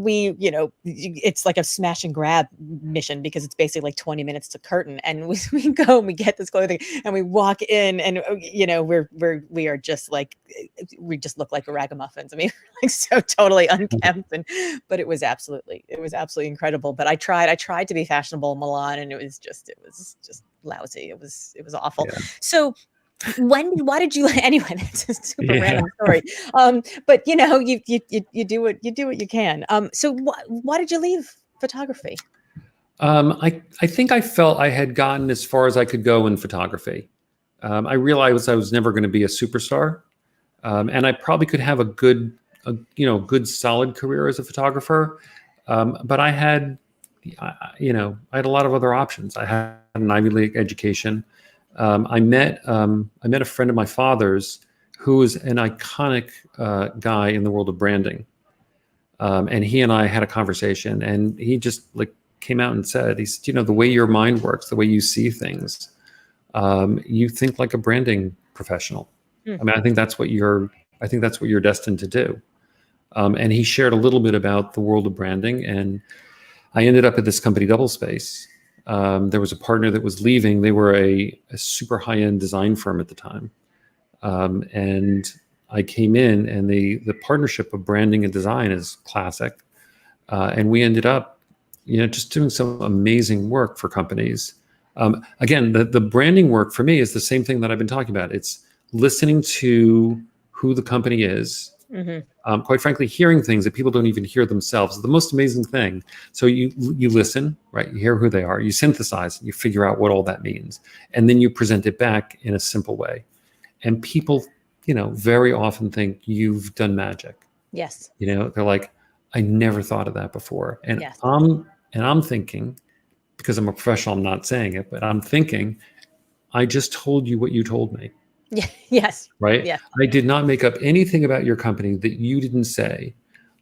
it's like a smash and grab mission because it's basically like 20 minutes to curtain. And we go and we get this clothing and we walk in and, we are just like, we just look like ragamuffins. I mean, like so totally unkempt. But it was absolutely incredible. But I tried to be fashionable in Milan and it was just lousy. It was awful.
Yeah,
So why did you anyway, that's a super
yeah.
random story. But you do what you can. So why did you leave photography?
I think I felt I had gotten as far as I could go in photography. I realized I was never going to be a superstar, and I probably could have good solid career as a photographer. But I had a lot of other options. I had an Ivy League education. I met a friend of my father's who was an iconic guy in the world of branding, and he and I had a conversation, and he just like came out and said, he said, the way your mind works, the way you see things, you think like a branding professional.
Hmm.
I mean, I think that's what you're destined to do. And he shared a little bit about the world of branding, and I ended up at this company, Double Space. There was a partner that was leaving. They were a super high-end design firm at the time, and I came in, and the partnership of branding and design is classic. And we ended up, just doing some amazing work for companies. Again, the branding work for me is the same thing that I've been talking about. It's listening to who the company is.
Hmm.
Quite frankly, hearing things that people don't even hear themselves is the most amazing thing. So you listen, right? You hear who they are, you synthesize, you figure out what all that means, and then you present it back in a simple way. And people, very often think you've done magic.
Yes.
They're like, I never thought of that before. And
Yes.
I'm thinking, because I'm a professional, I'm not saying it, but I'm thinking, I just told you what you told me,
Yeah. Yes.
right?
Yes.
I did not make up anything about your company that you didn't say.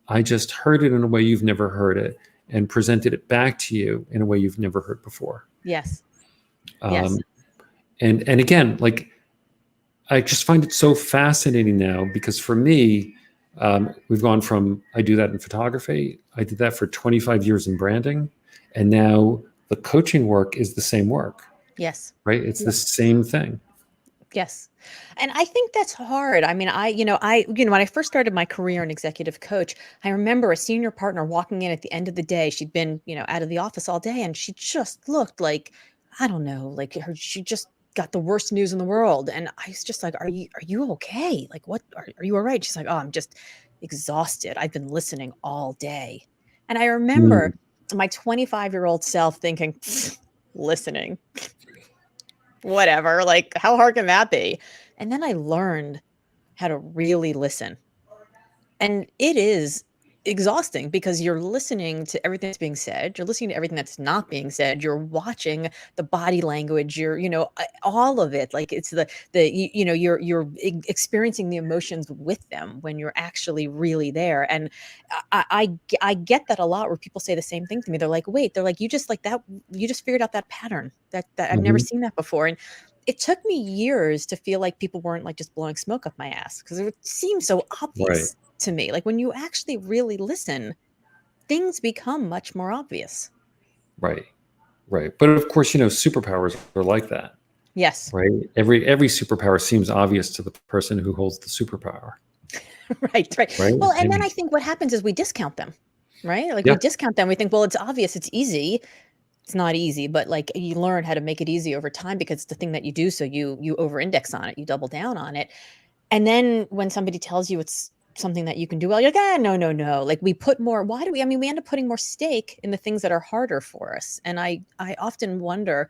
I just heard it in a way you've never heard it and presented it back to you in a way you've never heard before.
Yes. Yes.
Um, and again, like, I just find it so fascinating now because for me, we've gone from I do that in photography, I did that for 25 years in branding, and now the coaching work is the same work,
Yes.
right? It's the same thing.
Yes. And I think that's hard. I mean, when I first started my career in executive coach, I remember a senior partner walking in at the end of the day. She'd been, out of the office all day and she just looked like, I don't know, like she just got the worst news in the world. And I was just like, are you okay? Like, what, are you all right? She's like, oh, I'm just exhausted. I've been listening all day. And I remember
Mm,
my 25-year-old self thinking, listening, whatever, like how hard can that be? And then I learned how to really listen. And it is exhausting because you're listening to everything that's being said, you're listening to everything that's not being said, you're watching the body language, all of it. Like it's experiencing the emotions with them when you're actually really there. And I get that a lot where people say the same thing to me. They're like, wait, they're like, you just like that, you just figured out that pattern that I've never
mhm.
seen that before. And it took me years to feel like people weren't like just blowing smoke up my ass because it seemed so
Right.
obvious to me. Like when you actually really listen, things become much more obvious.
Right. Right. But of course, superpowers are like that,
Yes.
right? Every superpower seems obvious to the person who holds the superpower,
Right, right.
right?
Well,
I
and then
mean,
I think what happens is we discount them, right? Like we
yeah.
discount them. We think, well, it's obvious, it's easy. It's not easy, but like you learn how to make it easy over time because it's the thing that you do. So you over index on it, you double down on it. And then when somebody tells you it's something that you can do well, you're like, ah, no, no, no. Like we put more, why do we, I mean, we end up putting more stake in the things that are harder for us. And I often wonder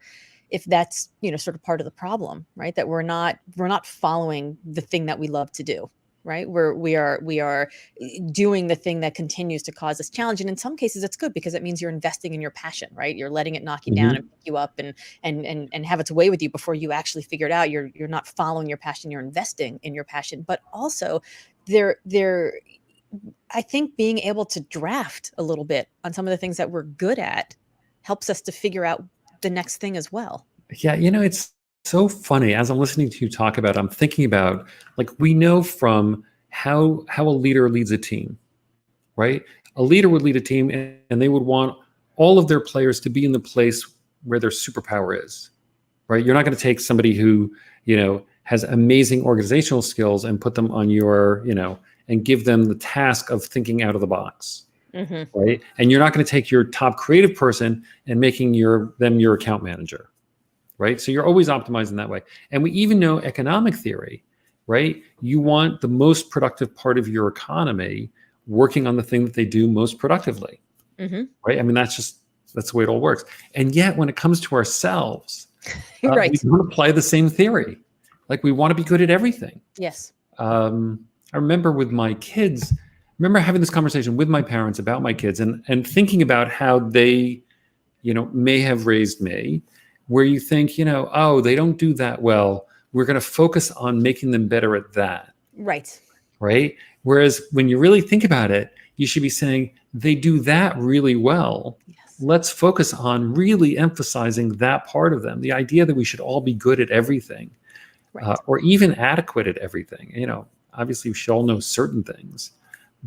if that's, sort of part of the problem, right? That we're not following the thing that we love to do, right? We are doing the thing that continues to cause us challenge. And in some cases it's good because it means you're investing in your passion, right? You're letting it knock you down and
Hmm.
pick you up and have its way with you before you actually figure it out. You're not following your passion, you're investing in your passion. But also there I think being able to draft a little bit on some of the things that we're good at helps us to figure out the next thing as well.
Yeah, it's so funny. As I'm listening to you talk about, I'm thinking about, like, we know from how a leader leads a team, right? A leader would lead a team, and they would want all of their players to be in the place where their superpower is, right? You're not going to take somebody who, has amazing organizational skills and put them on and give them the task of thinking out of the box,
Hmm.
right? And you're not going to take your top creative person and making them your account manager, right? So you're always optimizing that way. And we even know economic theory, right? You want the most productive part of your economy working on the thing that they do most productively,
Hmm.
right? I mean, that's the way it all works. And yet, when it comes to ourselves, we
Right.
don't apply the same theory. Like, we want to be good at everything.
Yes.
I remember with my kids, I remember having this conversation with my parents about my kids and thinking about how they, may have raised me, where you think, oh, they don't do that well. We're going to focus on making them better at that,
Right.
right? Whereas when you really think about it, you should be saying, they do that really well.
Yes.
Let's focus on really emphasizing that part of them. The idea that we should all be good at everything,
Right.
or even adequate at everything. Obviously, we should all know certain things,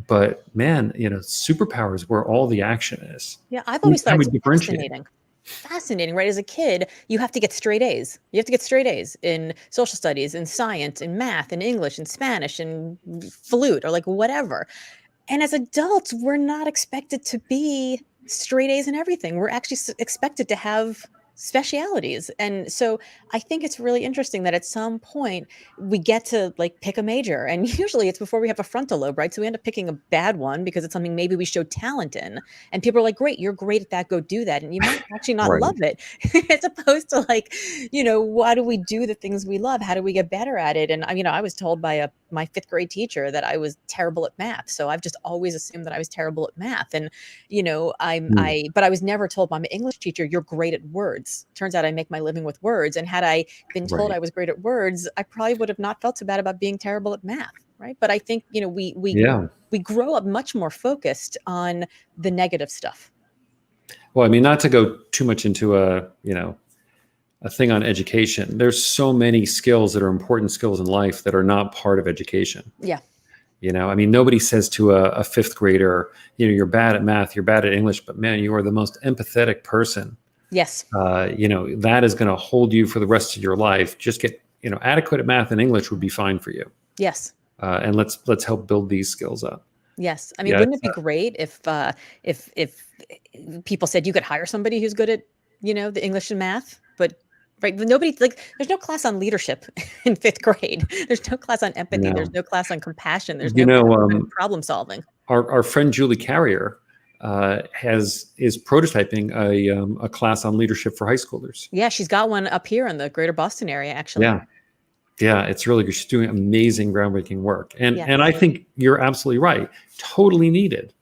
but man, superpowers where all the action is.
Yeah, I've always thought
How we
it's
differentiate.
fascinating. Fascinating, right? As a kid, you have to get straight A's. You have to get straight A's in social studies, in science, in math, in English, in Spanish, in flute, or like whatever. And as adults, we're not expected to be straight A's in everything. We're actually expected to have specialities. And so I think it's really interesting that at some point we get to like pick a major. And usually it's before we have a frontal lobe, right? So we end up picking a bad one because it's something maybe we showed talent in. And people are like, great, you're great at that. Go do that. And you might actually not
Right.
love it as opposed to like, why do we do the things we love? How do we get better at it? And I was told by my fifth grade teacher that I was terrible at math. So I've just always assumed that I was terrible at math. And
Mm.
but I was never told by my English teacher, you're great at words. Turns out I make my living with words. And had I been told
Right.
I was great at words, I probably would have not felt so bad about being terrible at math. Right. But I think,
Yeah.
we grow up much more focused on the negative stuff.
Well, I mean, not to go too much into a thing on education. There's so many skills that are important skills in life that are not part of education.
Yeah.
I mean, nobody says to a fifth grader, you're bad at math, you're bad at English, but man, you are the most empathetic person.
Yes.
That is going to hold you for the rest of your life. Just get, adequate at math and English would be fine for you.
Yes.
And let's help build these skills up.
Yes. I mean,
Yeah.
wouldn't it be great if people said you could hire somebody who's good at, the English and math, but right, nobody like there's no class on leadership in fifth grade. There's no class on empathy. There's
No.
no class on compassion. There's
You
no
know,
class on problem solving.
our friend Julie Carrier is prototyping a class on leadership for high schoolers.
Yeah, she's got one up here in the greater Boston area, actually.
Yeah. Yeah, it's really good. She's doing amazing, groundbreaking work. And I
Yes.
think you're absolutely right. Totally needed.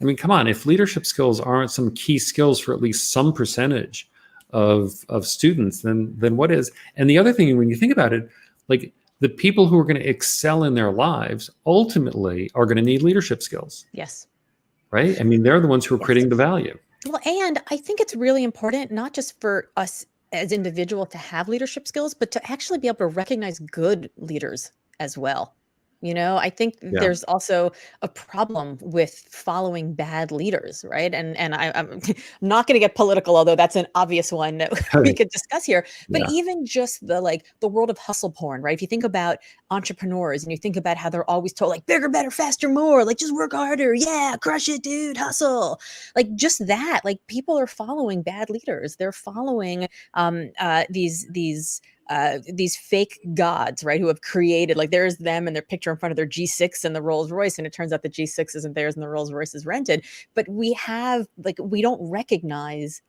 I mean, come on, if leadership skills aren't some key skills for at least some percentage of students, then what is? And the other thing, when you think about it, like, the people who are going to excel in their lives ultimately are going to need leadership skills,
Yes.
right? I mean, they're the ones who are
Yes.
creating the value.
Well, and I think it's really important, not just for us as individuals to have leadership skills, but to actually be able to recognize good leaders as well. I think
Yeah.
there's also a problem with following bad leaders, right? And I'm not going to get political, although that's an obvious one that we
Right.
could discuss here. But
Yeah.
even just the world of hustle porn, right? If you think about entrepreneurs and you think about how they're always told like bigger, better, faster, more, like just work harder, yeah, crush it, dude, hustle, like just that, like people are following bad leaders. They're following these fake gods, right? Who have created, like there's them and their picture in front of their G6 and the Rolls Royce, and it turns out the G6 isn't theirs and the Rolls Royce is rented. But we don't recognize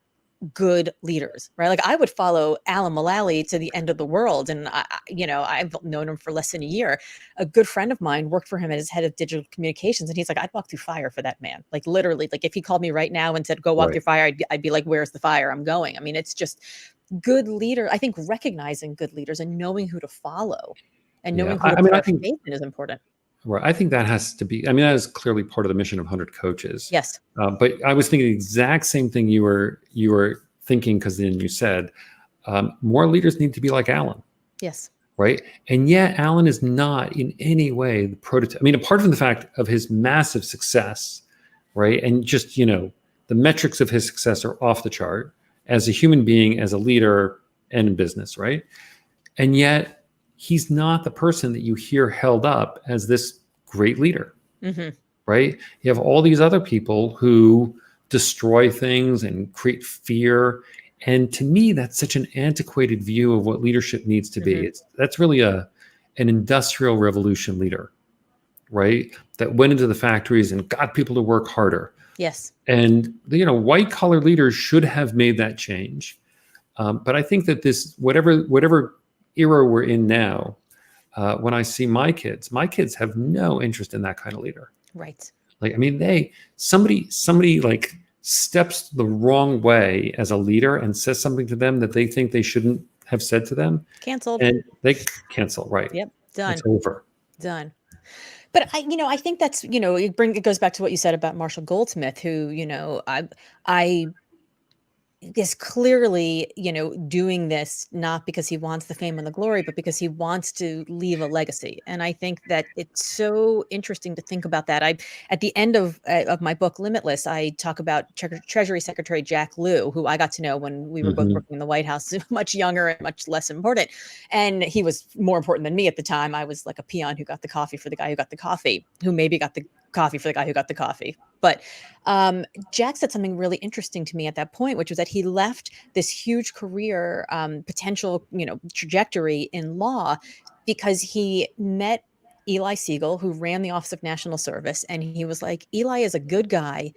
good leaders, right? Like I would follow Alan Mullally to the end of the world, and I've known him for less than a year. A good friend of mine worked for him as head of digital communications, and he's like, I'd walk through fire for that man. Like literally, like if he called me right now and said, "Go walk
Right.
through fire," I'd be like, "Where's the fire? I'm going." I mean, it's just good leader. I think recognizing good leaders and knowing who to follow and
Yeah.
knowing who to
I mean,
put
I
our
think,
faith in is important.
right. I think that has to be, I mean, that is clearly part of the mission of 100 Coaches.
Yes.
But I was thinking the exact same thing you were thinking, because then you said more leaders need to be like Alan,
Yes.
right? And yet Alan is not in any way the prototype. I mean, apart from the fact of his massive success, right? And just, the metrics of his success are off the chart as a human being, as a leader, and in business, right? And yet he's not the person that you hear held up as this great leader,
Hmm.
right? You have all these other people who destroy things and create fear. And to me, that's such an antiquated view of what leadership needs to
Hmm.
be. That's really an industrial revolution leader, right? That went into the factories and got people to work harder.
Yes.
And white collar leaders should have made that change. But I think that this, whatever era we're in now, when I see my kids have no interest in that kind of leader.
Right.
Like, I mean, somebody like steps the wrong way as a leader and says something to them that they think they shouldn't have said to them,
Canceled.
and they cancel. Right.
Yep.
It's
Done.
over.
Done. But I think that's, it goes back to what you said about Marshall Goldsmith, who, I is clearly, doing this not because he wants the fame and the glory, but because he wants to leave a legacy. And I think that it's so interesting to think about that. At the end of my book Limitless, I talk about Treasury Secretary Jack Lew, who I got to know when we were both
Mhm.
working in the White House, much younger and much less important. And he was more important than me at the time. I was like a peon who got the coffee for the guy who got the coffee, who maybe got the coffee for the guy who got the coffee. But Jack said something really interesting to me at that point, which was that he left this huge career potential, trajectory in law because he met Eli Siegel, who ran the Office of National Service, and he was like, Eli is a good guy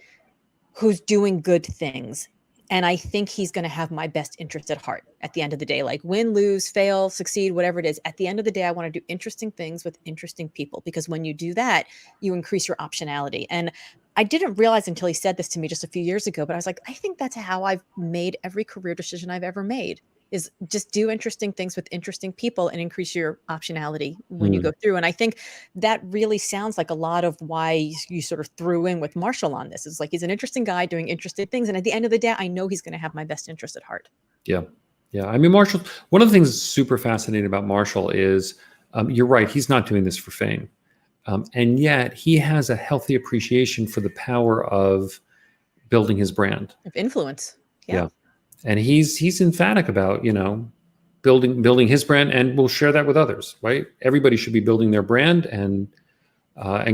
who's doing good things. And I think he's going to have my best interest at heart at the end of the day. Like win, lose, fail, succeed, whatever it is. At the end of the day, I want to do interesting things with interesting people, because when you do that, you increase your optionality. And I didn't realize until he said this to me just a few years ago, but I was like, I think that's how I've made every career decision I've ever made, is just do interesting things with interesting people and increase your optionality when you
Mm.
go through. And I think that really sounds like a lot of why you sort of threw in with Marshall on this. It's like, he's an interesting guy doing interesting things. And at the end of the day, I know he's going to have my best interest at heart.
Yeah. Yeah. I mean, Marshall, one of the things that's super fascinating about Marshall is you're right. He's not doing this for fame. And yet he has a healthy appreciation for the power of building his brand.
Of influence. Yeah.
Yeah. And he's emphatic about, building his brand, and we'll share that with others, right? Everybody should be building their brand and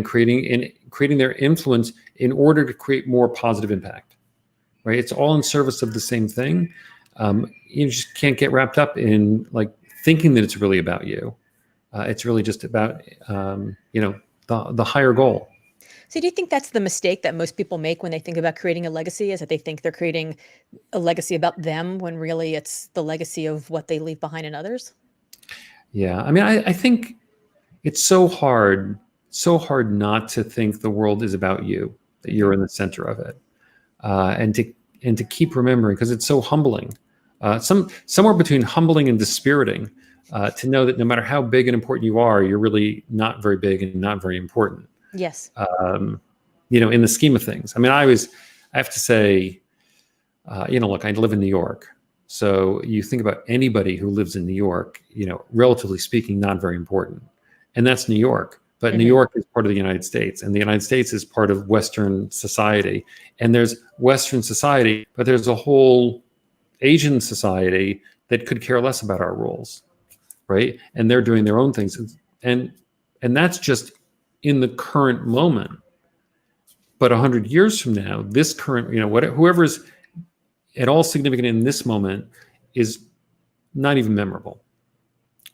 creating their influence in order to create more positive impact, right? It's all in service of the same thing. You just can't get wrapped up in like thinking that it's really about you. It's really just about the higher goal.
So do you think that's the mistake that most people make when they think about creating a legacy, is that they think they're creating a legacy about them when really it's the legacy of what they leave behind in others?
Yeah, I mean, I think it's so hard not to think the world is about you, that
Mhm.
you're in the center of it, and to keep remembering, because it's so humbling, somewhere between humbling and dispiriting, to know that no matter how big and important you are, you're really not very big and not very important.
Yes.
In the scheme of things. I mean, I have to say, look, I live in New York. So you think about anybody who lives in New York, relatively speaking, not very important. And that's New York. but New York is part of the United States, and the United States is part of Western society. And there's Western society, but there's a whole Asian society that could care less about our rules, right? And they're doing their own things, and that's just in the current moment. But 100 years from now, this current, whoever's at all significant in this moment is not even memorable,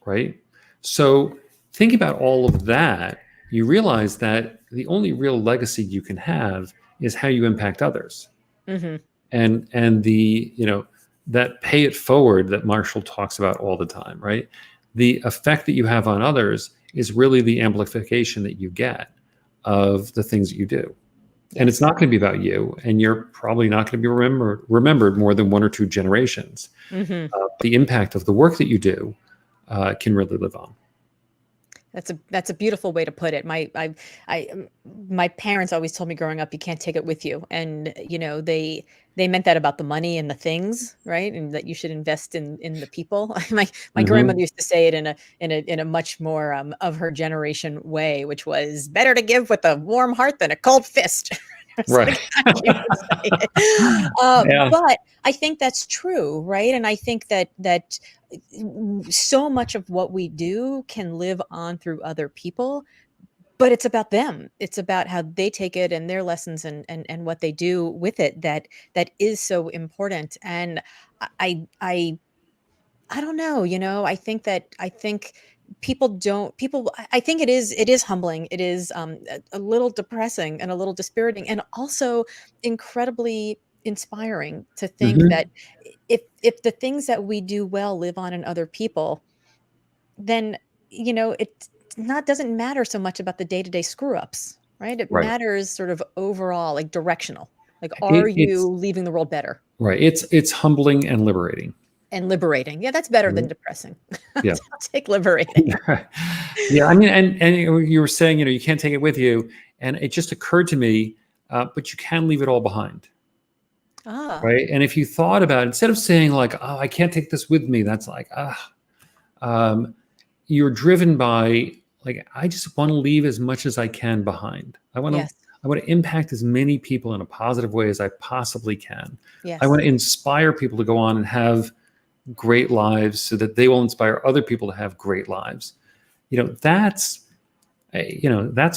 right? So think about all of that. You realize that the only real legacy you can have is how you impact others. And the, that pay it forward that Marshall talks about all the time, right? The effect that you have on others is really the amplification that you get of the things that you do. Yes. And it's not going to be about you, and you're probably not going to be remembered more than 1 or 2 generations. The impact of the work that you do can really live on.
That's a beautiful way to put it. My parents always told me growing up, you can't take it with you, and they meant that about the money and the things, right? And that you should invest in the people. My grandmother used to say it in a much more of her generation way, which was better to give with a warm heart than a cold fist.
Right.
Yeah. But I think that's true, right? And I think that so much of what we do can live on through other people, but it's about them. It's about how they take it and their lessons and what they do with it that is so important. And I don't know, I think it is humbling. It is a little depressing and a little dispiriting, and also incredibly inspiring to think that if the things that we do well live on in other people, then, it doesn't matter so much about the day-to-day screw ups, right? It matters sort of overall, like directional. Like, are you leaving the world better?
Right. It's humbling and liberating.
Yeah, that's better than depressing. Yeah. I'll take liberating.
Yeah. I mean, and you were saying, you can't take it with you. And it just occurred to me, but you can leave it all behind. Right. And if you thought about it, instead of saying like, oh, I can't take this with me, that's like, you're driven by like, I just want to leave as much as I can behind. I want to impact as many people in a positive way as I possibly can. Yes. I want to inspire people to go on and have great lives so that they will inspire other people to have great lives. That's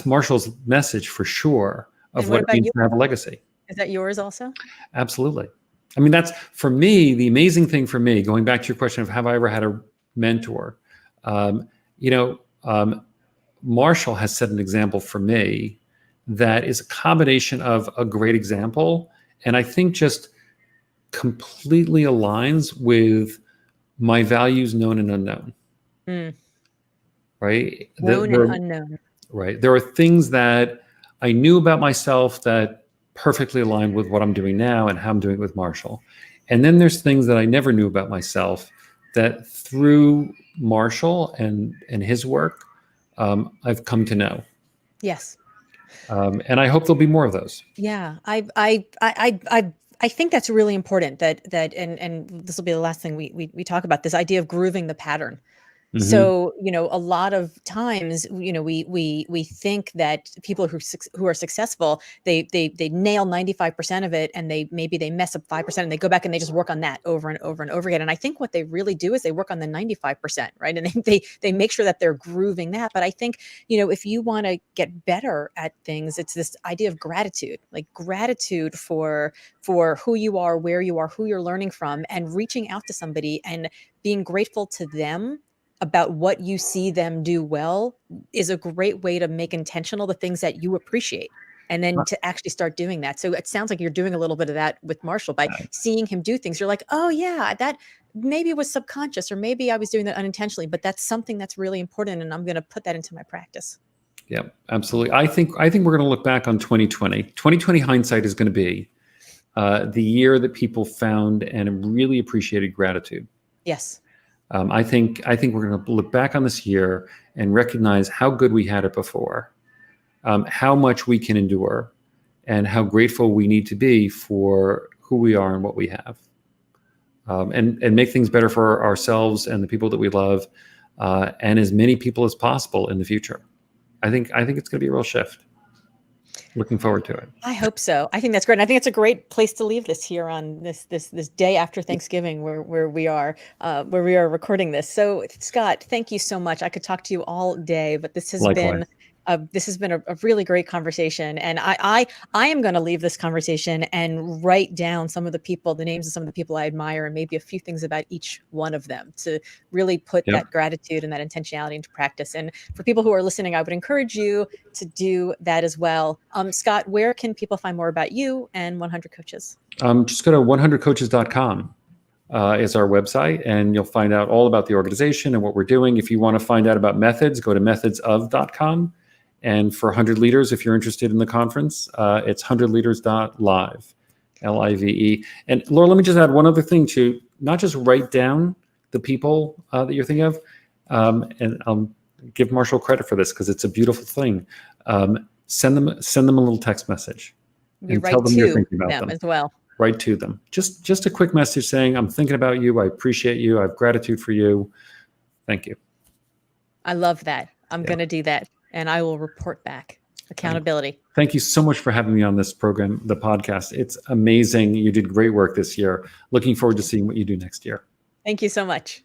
Marshall's message for sure of what it means to have a legacy.
Is that yours also?
Absolutely. I mean, that's, for me, the amazing thing for me, going back to your question of have I ever had a mentor, Marshall has set an example for me that is a combination of a great example and I think just completely aligns with my values, known and unknown. Right?
Known and unknown.
Right. There are things that I knew about myself that perfectly aligned with what I'm doing now and how I'm doing it with Marshall. And then there's things that I never knew about myself that through Marshall and his work, I've come to know.
Yes.
And I hope there'll be more of those.
Yeah. I think that's really important that and this will be the last thing we talk about, this idea of grooving the pattern. So, a lot of times, we think that people who are successful, they nail 95% of it, and they mess up 5%, and they go back and they just work on that over and over and over again. And I think what they really do is they work on the 95%, right? And they make sure that they're grooving that. But I think, if you want to get better at things, it's this idea of gratitude, like gratitude for who you are, where you are, who you're learning from, and reaching out to somebody and being grateful to them about what you see them do well is a great way to make intentional the things that you appreciate, and then to actually start doing that. So it sounds like you're doing a little bit of that with Marshall by seeing him do things. You're like, oh yeah, that maybe was subconscious, or maybe I was doing that unintentionally, but that's something that's really important, and I'm going to put that into my practice.
Yeah, absolutely. I think we're going to look back on 2020. 2020 hindsight is going to be the year that people found and really appreciated gratitude.
Yes.
I think we're going to look back on this year and recognize how good we had it before, how much we can endure, and how grateful we need to be for who we are and what we have, and make things better for ourselves and the people that we love, and as many people as possible in the future. think it's going to be a real shift. Looking forward to it.
I hope so. I think that's great. And I think it's a great place to leave this here on this day after Thanksgiving, where we are recording this. So, Scott, thank you so much. I could talk to you all day, but this has
Likewise.
been a really great conversation. And I am going to leave this conversation and write down the names of some of the people I admire, and maybe a few things about each one of them to really put that gratitude and that intentionality into practice. And for people who are listening, I would encourage you to do that as well. Scott, where can people find more about you and 100 Coaches?
Just go to 100coaches.com. Is our website, and you'll find out all about the organization and what we're doing. If you want to find out about methods, go to methodsof.com. And for 100 Leaders, if you're interested in the conference, it's 100leaders.live, Live. And Laura, let me just add one other thing to not just write down the people that you're thinking of, and I'll give Marshall credit for this because it's a beautiful thing. Send them a little text message.
You write to them as well.
Write to them. Just a quick message saying, I'm thinking about you. I appreciate you. I have gratitude for you. Thank you.
I love that. I'm going to do that. And I will report back. Accountability.
Thank you so much for having me on this program, the podcast. It's amazing. You did great work this year. Looking forward to seeing what you do next year.
Thank you so much.